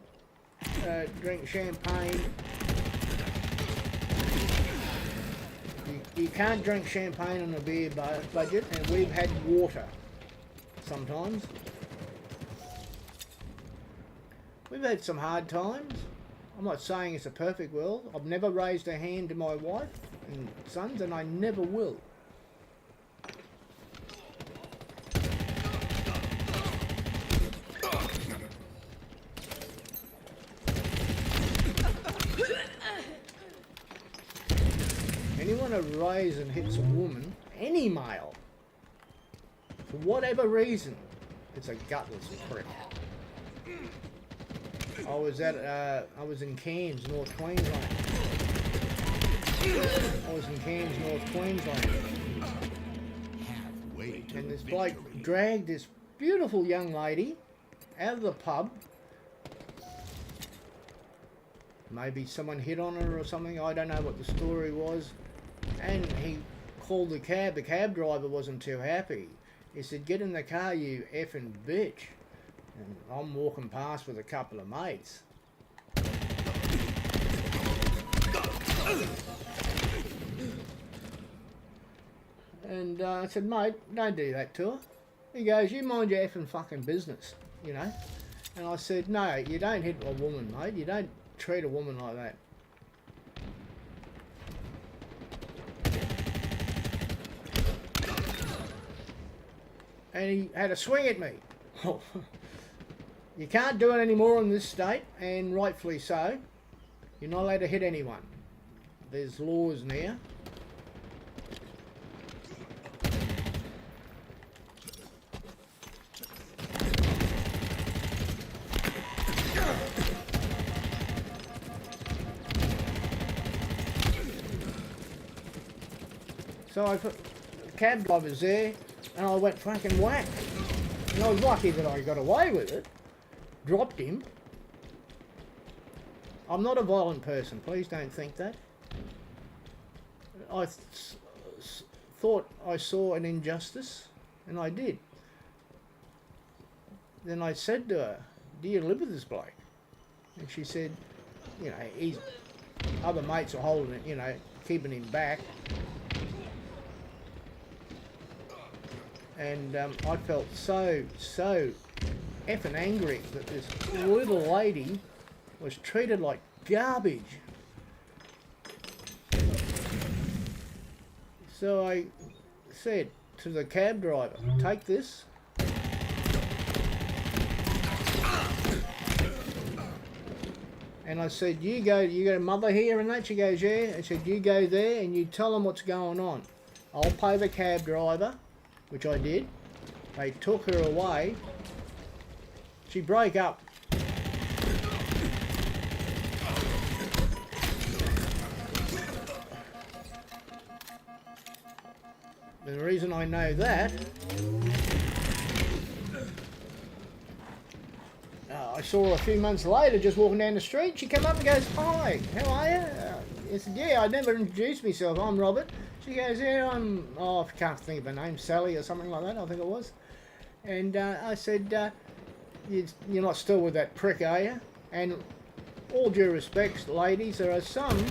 to drink champagne. You can't drink champagne on a beer budget, and we've had water sometimes. We've had some hard times. I'm not saying it's a perfect world. I've never raised a hand to my wife and sons, and I never will. Anyone who raises and hits a woman, any male, for whatever reason, it's a gutless prick. I was in Cairns, North Queensland. And this bloke dragged this beautiful young lady out of the pub. Maybe someone hit on her or something. I don't know what the story was. And he called the cab. The cab driver wasn't too happy. He said, "Get in the car, you effing bitch." And I'm walking past with a couple of mates. And I said, "Mate, don't do that to her." He goes, "You mind your effing fucking business, you know." And I said, "No, you don't hit a woman, mate. You don't treat a woman like that." And he had a swing at me. You can't do it anymore in this state, and rightfully so. You're not allowed to hit anyone. There's laws now. So I put the cab drivers there, and I went fucking whack. And I was lucky that I got away with it. Dropped him. I'm not a violent person, please don't think that. I thought I saw an injustice, and I did. Then I said to her, "Do you live with this bloke?" And she said, you know, his other mates are holding it, you know, keeping him back. And I felt so effing angry that this little lady was treated like garbage. So I said to the cab driver, "Take this." And I said, you got a mother here and that?" She goes, "Yeah." I said, "You go there and you tell them what's going on. I'll pay the cab driver," which I did. They took her away. She broke up. The reason I know that, I saw her a few months later just walking down the street. She came up and goes, "Hi, how are you?" I said, "Yeah, I never introduced myself. I'm Robert." She goes, "Yeah, I can't think of her name, Sally or something like that, I think it was." And I said, "You're not still with that prick, are you?" And all due respect, ladies, there are some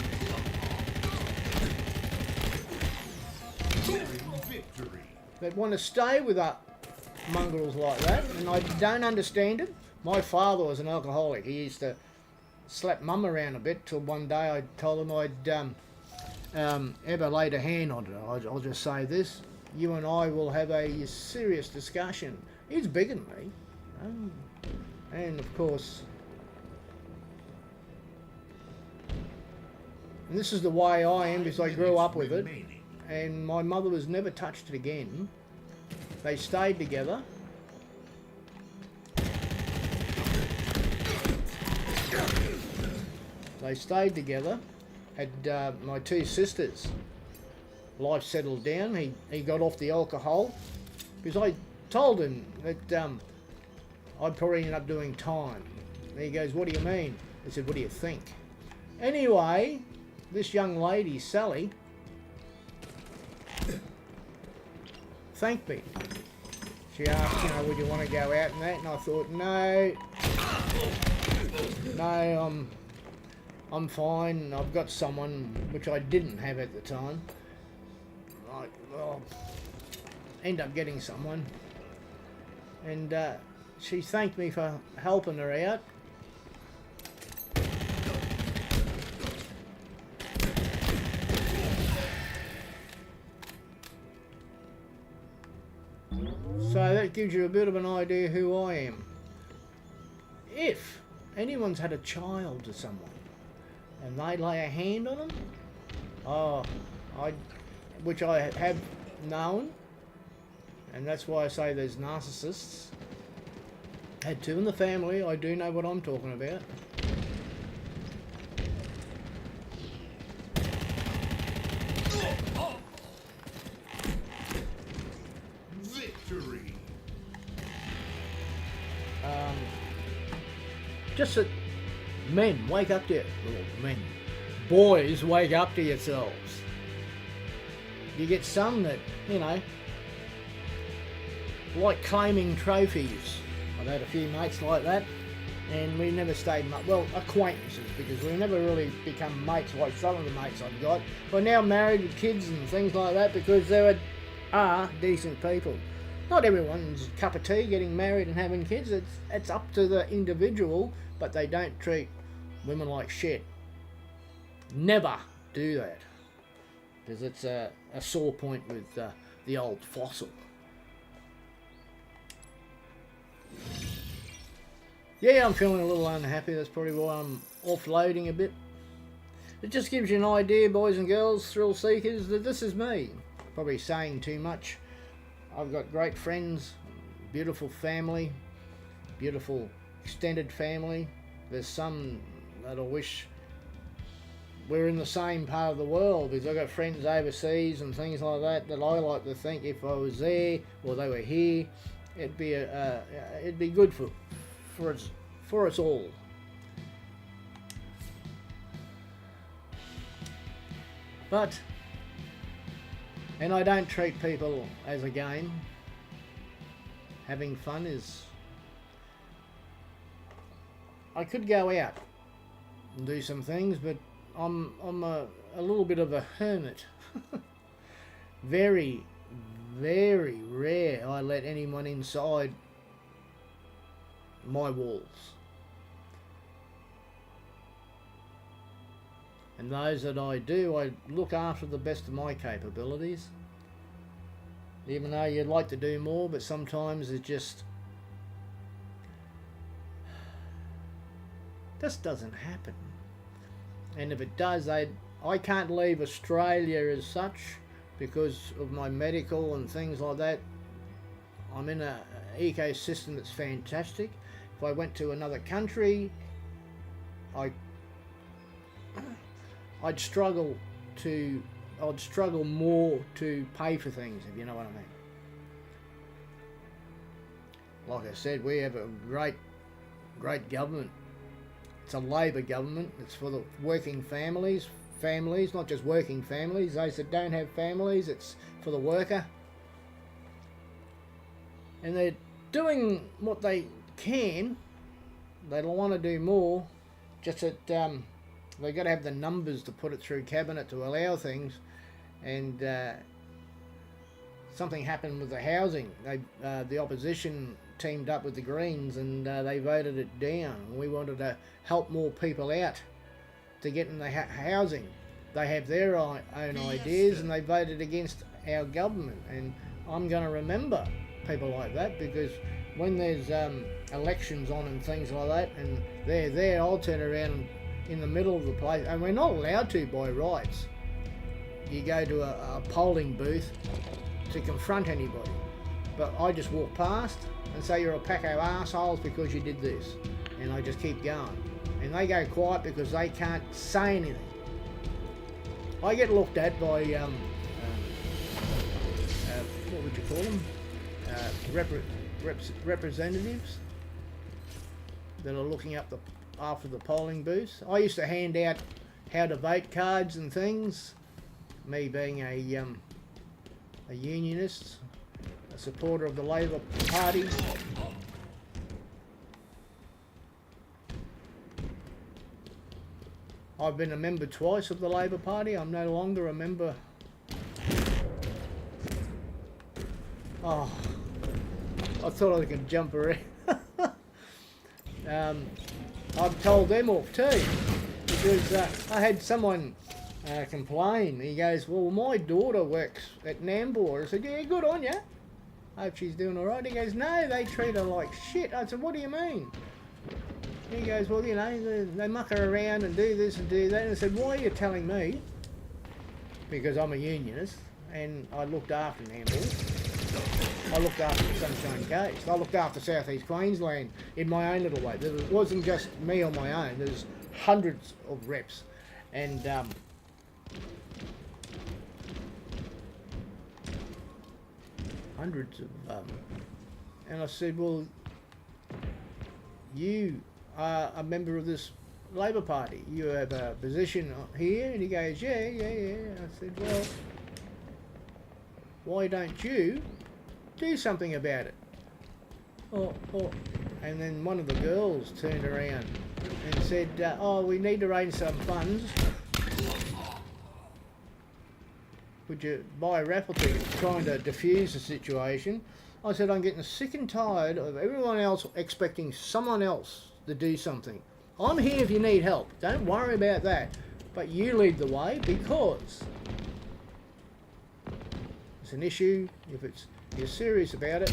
that want to stay with mongrels like that, and I don't understand it. My father was an alcoholic. He used to slap mum around a bit till one day I told him I'd ever laid a hand on it, I'll just say this: you and I will have a serious discussion. He's bigger than me, and of course, and this is the way I am because I grew up with it, and my mother was never touched it again. They stayed together. They stayed together. Had my two sisters. Life settled down. He got off the alcohol because I told him that I'd probably end up doing time. And he goes, "What do you mean?" I said, "What do you think?" Anyway, this young lady, Sally, thanked me. She asked, would you want to go out and that? And I thought, no, I'm fine. I've got someone, which I didn't have at the time. Well, end up getting someone. And she thanked me for helping her out. So that gives you a bit of an idea who I am. If anyone's had a child to someone and they lay a hand on them, which I have known, and that's why I say there's narcissists. Had two in the family, I do know what I'm talking about. Victory. Just that men, wake up to men. Boys, wake up to yourselves. You get some that, like claiming trophies. I've had a few mates like that, and we never stayed acquaintances, because we never really become mates like some of the mates I've got. We're now married with kids and things like that because they are decent people. Not everyone's cup of tea getting married and having kids. It's up to the individual, but they don't treat women like shit. Never do that, because it's a sore point with the old Fossil. Yeah, I'm feeling a little unhappy. That's probably why I'm offloading a bit. It just gives you an idea, boys and girls, thrill seekers, that this is me. Probably saying too much. I've got great friends, beautiful family, beautiful extended family. There's some that I wish we're in the same part of the world, because I've got friends overseas and things like that I like to think if I was there or they were here, it'd be good for us all. And I don't treat people as a game. Having fun is... I could go out and do some things, but I'm a little bit of a hermit. Very, very rare I let anyone inside my walls. And those that I do, I look after the best of my capabilities. Even though you'd like to do more, but sometimes it just doesn't happen. And if it does, I can't leave Australia as such because of my medical and things like that. I'm in an ecosystem that's fantastic. If I went to another country, I'd struggle more to pay for things, if you know what I mean. Like I said, we have a great government. It's a Labor government. It's for the working families, not just working families. Those that don't have families, it's for the worker. And they're doing what they can. They want to do more, just that they've got to have the numbers to put it through cabinet to allow things. And something happened with the housing. The opposition teamed up with the Greens and they voted it down. We wanted to help more people out to get in the housing. they have their own ideas, and they voted against our government. And I'm going to remember people like that, because when there's elections on and things like that, and they're there, I'll turn around in the middle of the place, and we're not allowed to by rights. You go to a polling booth to confront anybody, but I just walk past and say you're a pack of assholes because you did this, and I just keep going, and they go quiet because they can't say anything. I get looked at by what would you call them? Representatives that are looking up after the polling booths. I used to hand out how to vote cards and things. Me being a unionist, a supporter of the Labor Party. I've been a member twice of the Labor Party. I'm no longer a member. Oh, I thought I could jump around. I've told them off too, because I had someone complain. He goes, well, my daughter works at Nambour. I said, yeah, good on you. Hope she's doing all right. He goes, no, they treat her like shit. I said, what do you mean? He goes, well, you know, they muck her around and do this and do that. And I said, why are you telling me? Because I'm a unionist, and I looked after Nambour. I looked after the Sunshine Coast. I looked after South East Queensland in my own little way. There wasn't just me on my own. There's hundreds of reps. And hundreds of and I said, well, you are a member of this Labor Party. You have a position here? And he goes, yeah. I said, well, why don't you do something about it? And then one of the girls turned around and said, oh, we need to raise some funds. Would you buy a raffle ticket, trying to diffuse the situation? I said, I'm getting sick and tired of everyone else expecting someone else to do something. I'm here if you need help. Don't worry about that. But you lead the way, because it's an issue. If you're serious about it,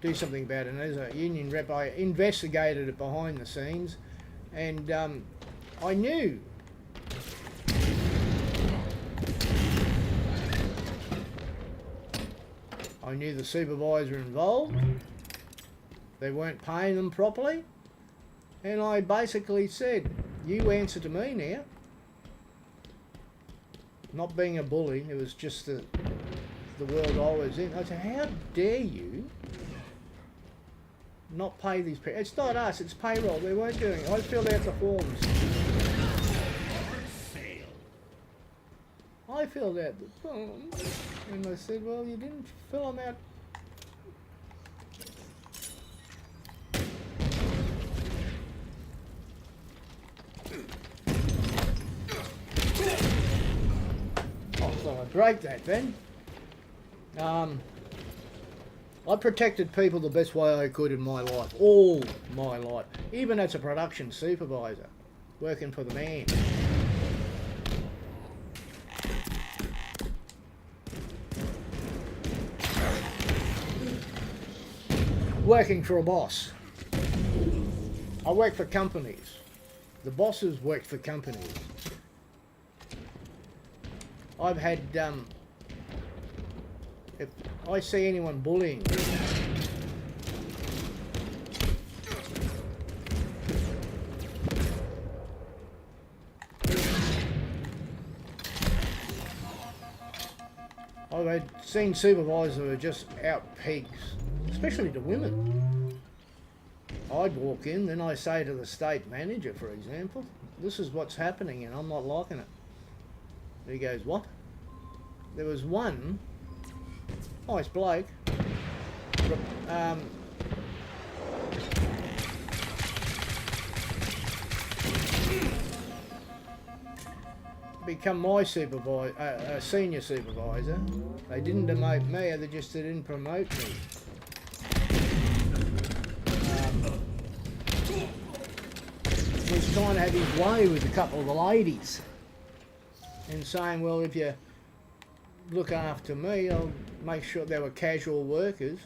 do something about it. And as a union rep, I investigated it behind the scenes, and I knew the supervisor involved. They weren't paying them properly, and I basically said, you answer to me now. Not being a bully, it was just the world I was in. I said, how dare you not pay these people? It's not us, it's payroll. They weren't doing it. I filled out the forms. I filled out the forms, and I said, well, you didn't fill them out. Oh, so I break that then. I protected people the best way I could in my life, all my life, even as a production supervisor, working for the man. Working for a boss. I work for companies. The bosses worked for companies. I've had, if I see anyone bullying, I've seen supervisors who are just out pigs, especially to women. I'd walk in, then I say to the state manager, for example, this is what's happening and I'm not liking it. He goes, what? There was one nice bloke, become my supervisor, senior supervisor. They didn't demote me, they just didn't promote me. trying to have his way with a couple of the ladies and saying, well, if you look after me, I'll make sure they were casual workers.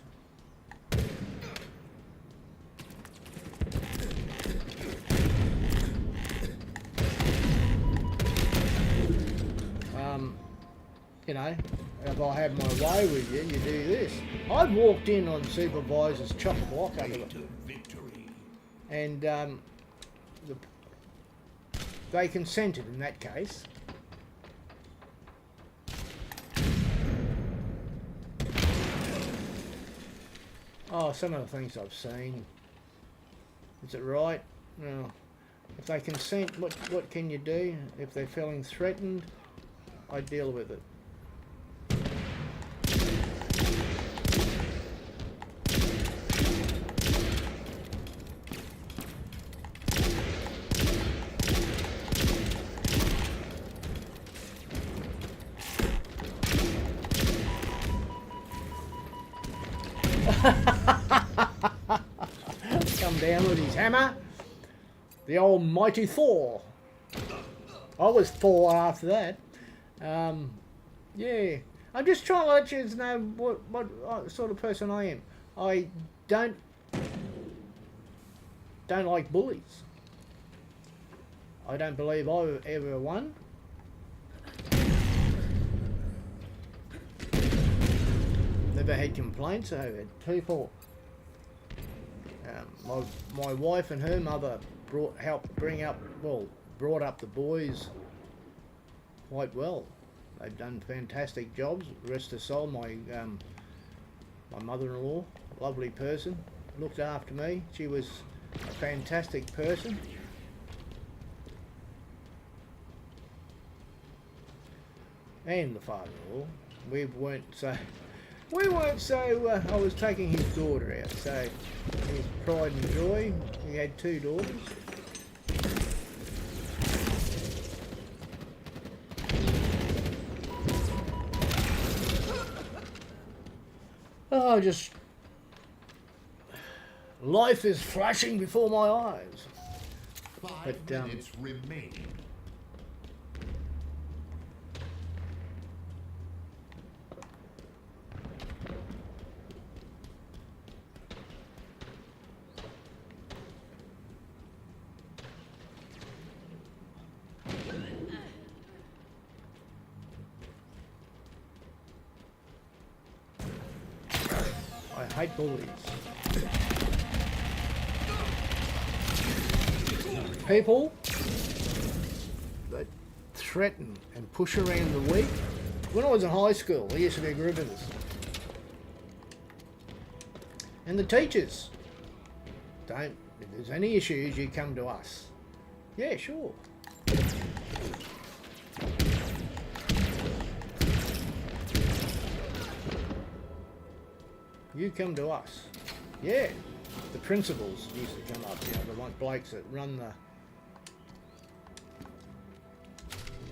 You know, if I have my way with you, you do this. I've walked in on supervisors chock-a-block over them. And they consented in that case. Oh, some of the things I've seen. Is it right? No. If they consent, what can you do? If they're feeling threatened, I deal with it. Come down with his hammer. The old mighty Thor. I was Thor after that. Yeah. I'm just trying to let you know what sort of person I am. I don't like bullies. I don't believe I've ever won. Never had complaints. I had people. My wife and her mother brought up the boys quite well. They've done fantastic jobs. Rest her soul. My mother-in-law, lovely person, looked after me. She was a fantastic person. And the father-in-law. We weren't so. I was taking his daughter out, so his pride and joy. He had 2 daughters. Oh, just life is flashing before my eyes. 5 minutes remaining. I hate bullies. People that threaten and push around the weak. When I was in high school, there used to be a group of us. And the teachers, if there's any issues, you come to us. Yeah, sure. You come to us. Yeah. The principals used to come up, the one blokes that run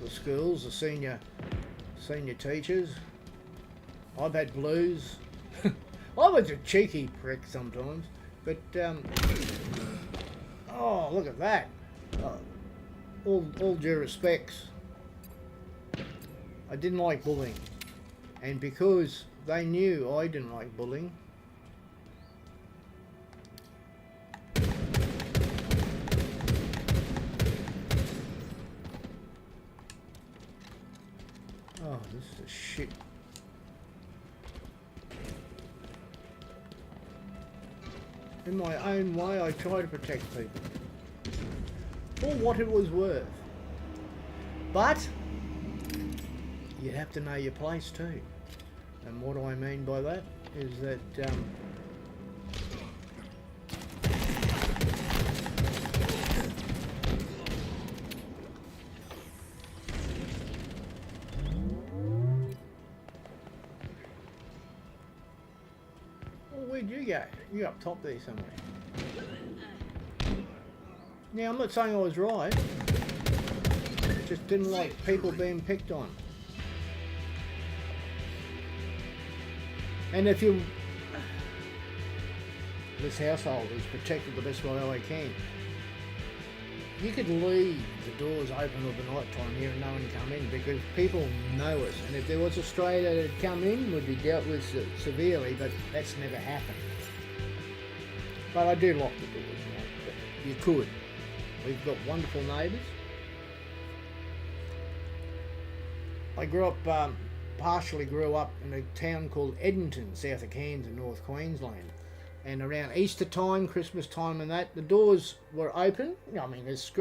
the schools, the senior teachers. I've had blues. I was a cheeky prick sometimes, but oh, look at that. All due respects. I didn't like bullying, and because they knew I didn't like bullying. Oh, this is a shit. In my own way, I try to protect people for what it was worth. But you have to know your place too. And what I mean by that is that well, where'd you go? You're up top there somewhere. Now, I'm not saying I was right. I just didn't like people being picked on. And if you... This household is protected the best way I can. you could leave the doors open of the night time here and no one come in because people know us. And if there was a stray that had come in, would be dealt with severely, but that's never happened. But I do lock the doors, you know, but you could. We've got wonderful neighbours. I partially grew up in a town called Edmonton, south of Cairns in North Queensland. And around Easter time, Christmas time and that, the doors were open. I mean, there's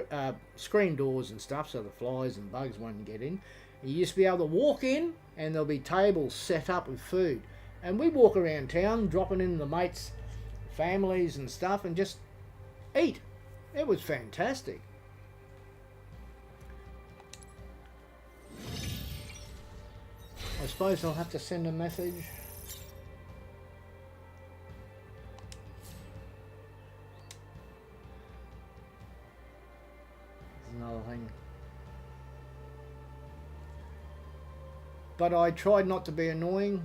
screen doors and stuff so the flies and bugs won't get in. You used to be able to walk in and there'll be tables set up with food. And we walk around town dropping in the mates' families and stuff and just eat. It was fantastic. I suppose I'll have to send a message. Another thing. But I tried not to be annoying.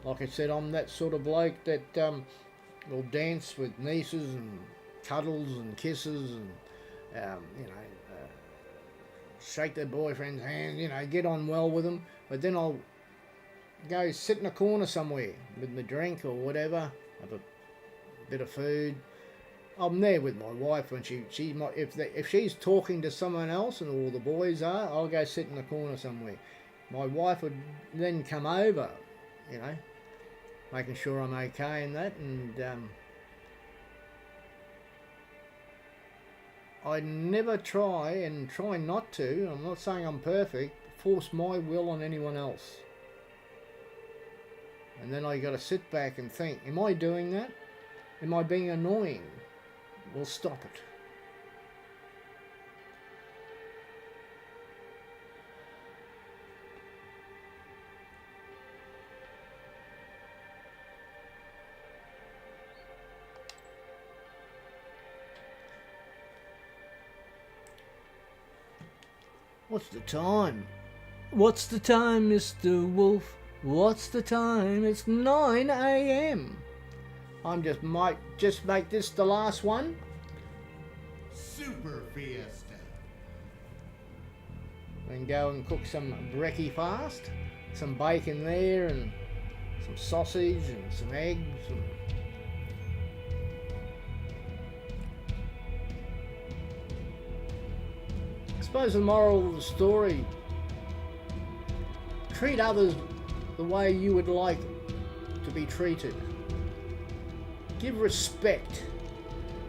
Like I said, I'm that sort of bloke that will dance with nieces and cuddles and kisses and you know, shake their boyfriend's hand, you know, get on well with them. But then I'll go sit in a corner somewhere with my drink or whatever, have a bit of food. I'm there with my wife when she might, if she's talking to someone else and all the boys are, I'll go sit in the corner somewhere. My wife would then come over, you know, making sure I'm okay and that, and I never try not to, I'm not saying I'm perfect, force my will on anyone else. And then I got to sit back and think, am I doing that? Am I being annoying? Well, stop it. What's the time? What's the time, Mr. Wolf? What's the time? It's 9 a.m. I'm might just make this the last one. Super Fiesta. Then go and cook some brekkie fast. Some bacon there and some sausage and some eggs. And I suppose the moral of the story, treat others the way you would like to be treated. Give respect.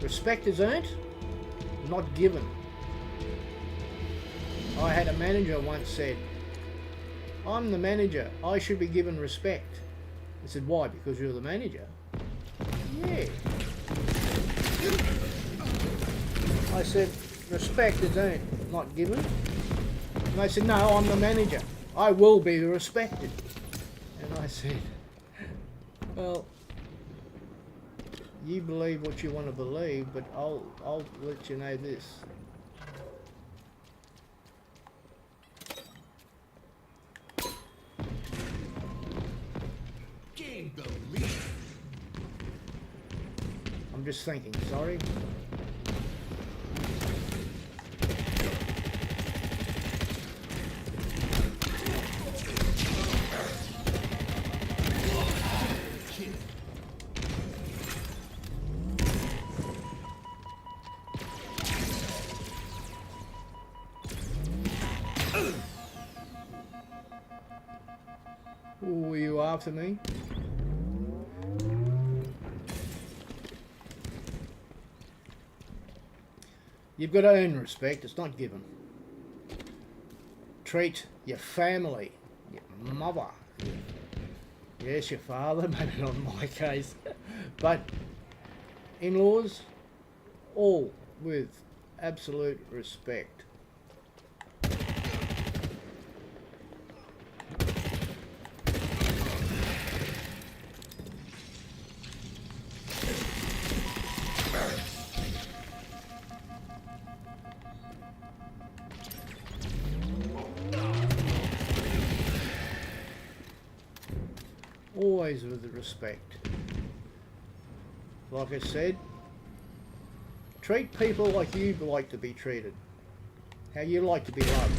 Respect is earned, not given. I had a manager once said, I'm the manager, I should be given respect. I said, why? Because you're the manager? Yeah. I said, respect is earned, not given. And they said, no, I'm the manager, I will be respected. And I said, well, you believe what you want to believe, but I'll let you know this. Gain the lead. I'm just thinking, sorry. Were you after me? You've got to earn respect, it's not given. Treat your family, your mother, yes, your father, maybe not in my case, but in-laws, all with absolute respect. Always with respect. Like I said, Treat people like you'd like to be treated. How you like to be loved.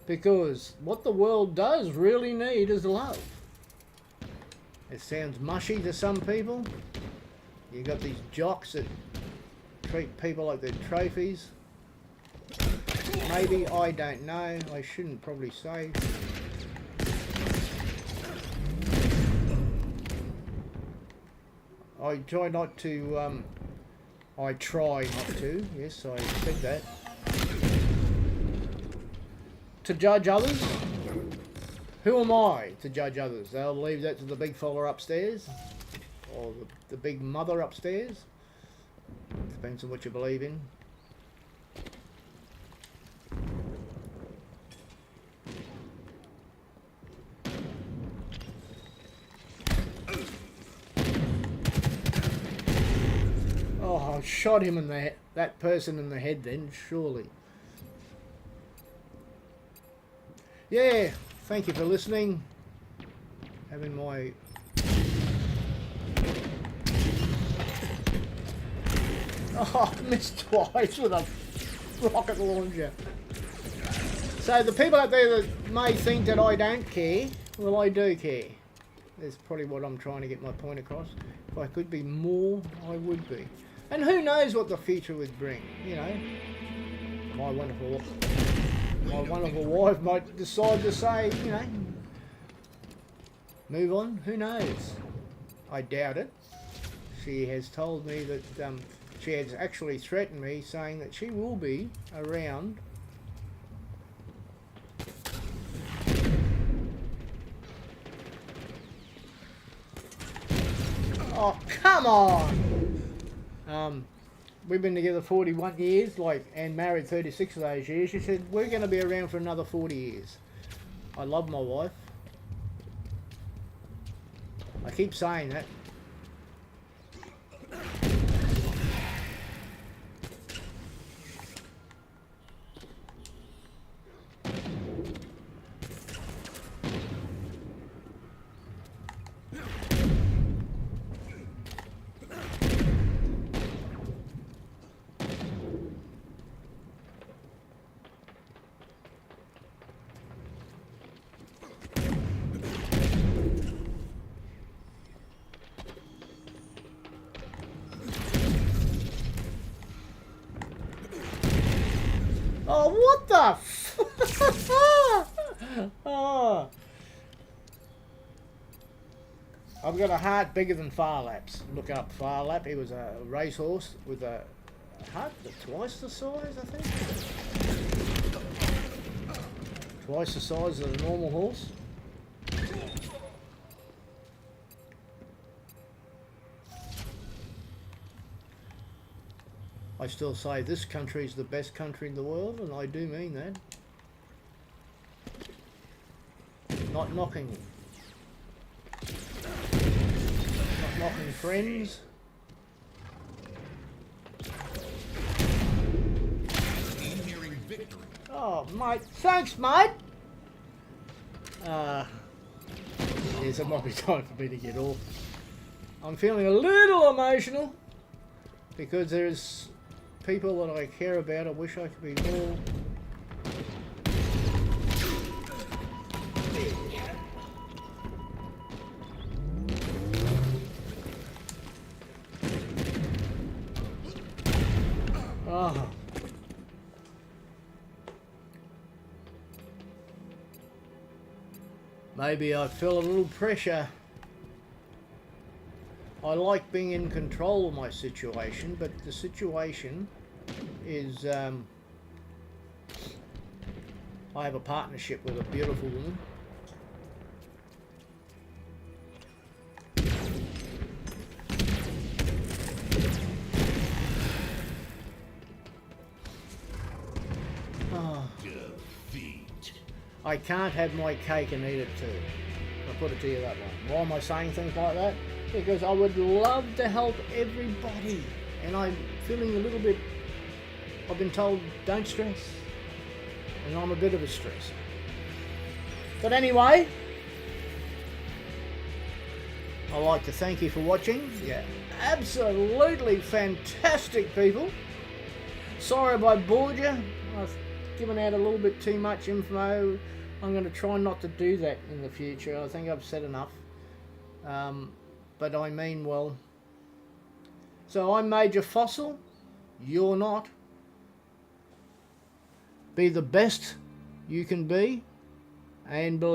Because what the world does really need is love. It sounds mushy to some people. You got these jocks that treat people like they're trophies. Maybe, I don't know. I shouldn't probably say. I try not to, I try not to, yes, I said that. To judge others? Who am I to judge others? I'll leave that to the big fella upstairs. Or the big mother upstairs. Depends on what you believe in. Oh, I shot him in the head, that person in the head then, surely. Yeah, thank you for listening. Having my... Oh, I missed twice with a rocket launcher. So the people out there that may think that I don't care, well, I do care. That's probably what I'm trying to get my point across. If I could be more, I would be. And who knows what the future would bring, you know. My wonderful wife might decide to say, you know, move on, who knows. I doubt it. She has told me that she has actually threatened me, saying that she will be around. Oh, come on! We've been together 41 years, and married 36 of those years. She said, we're going to be around for another 40 years. I love my wife. I keep saying that. Oh, what the f... Oh. I've got a heart bigger than Farlap's. Look up Farlap. He was a racehorse with a heart twice the size, I think. Twice the size of a normal horse. I still say this country is the best country in the world, and I do mean that. Not knocking. Not knocking friends. Nearing victory. Oh, mate. Thanks, mate. Yes, it might be time for me to get off. I'm feeling a little emotional because there's people that I care about. I wish I could be more. Oh. Maybe I feel a little pressure. I like being in control of my situation, but the situation is I have a partnership with a beautiful woman. Oh. Defeat. I can't have my cake and eat it too. I'll put it to you that way. Why am I saying things like that? Because I would love to help everybody, and I'm feeling a little bit, I've been told don't stress, and I'm a bit of a stressor. But anyway, I'd like to thank you for watching. Yeah, absolutely fantastic people. Sorry if I bored you. I've given out a little bit too much info. I'm going to try not to do that in the future. I think I've said enough. But I mean well. So I'm Major Fossil. You're not. Be the best you can be and believe.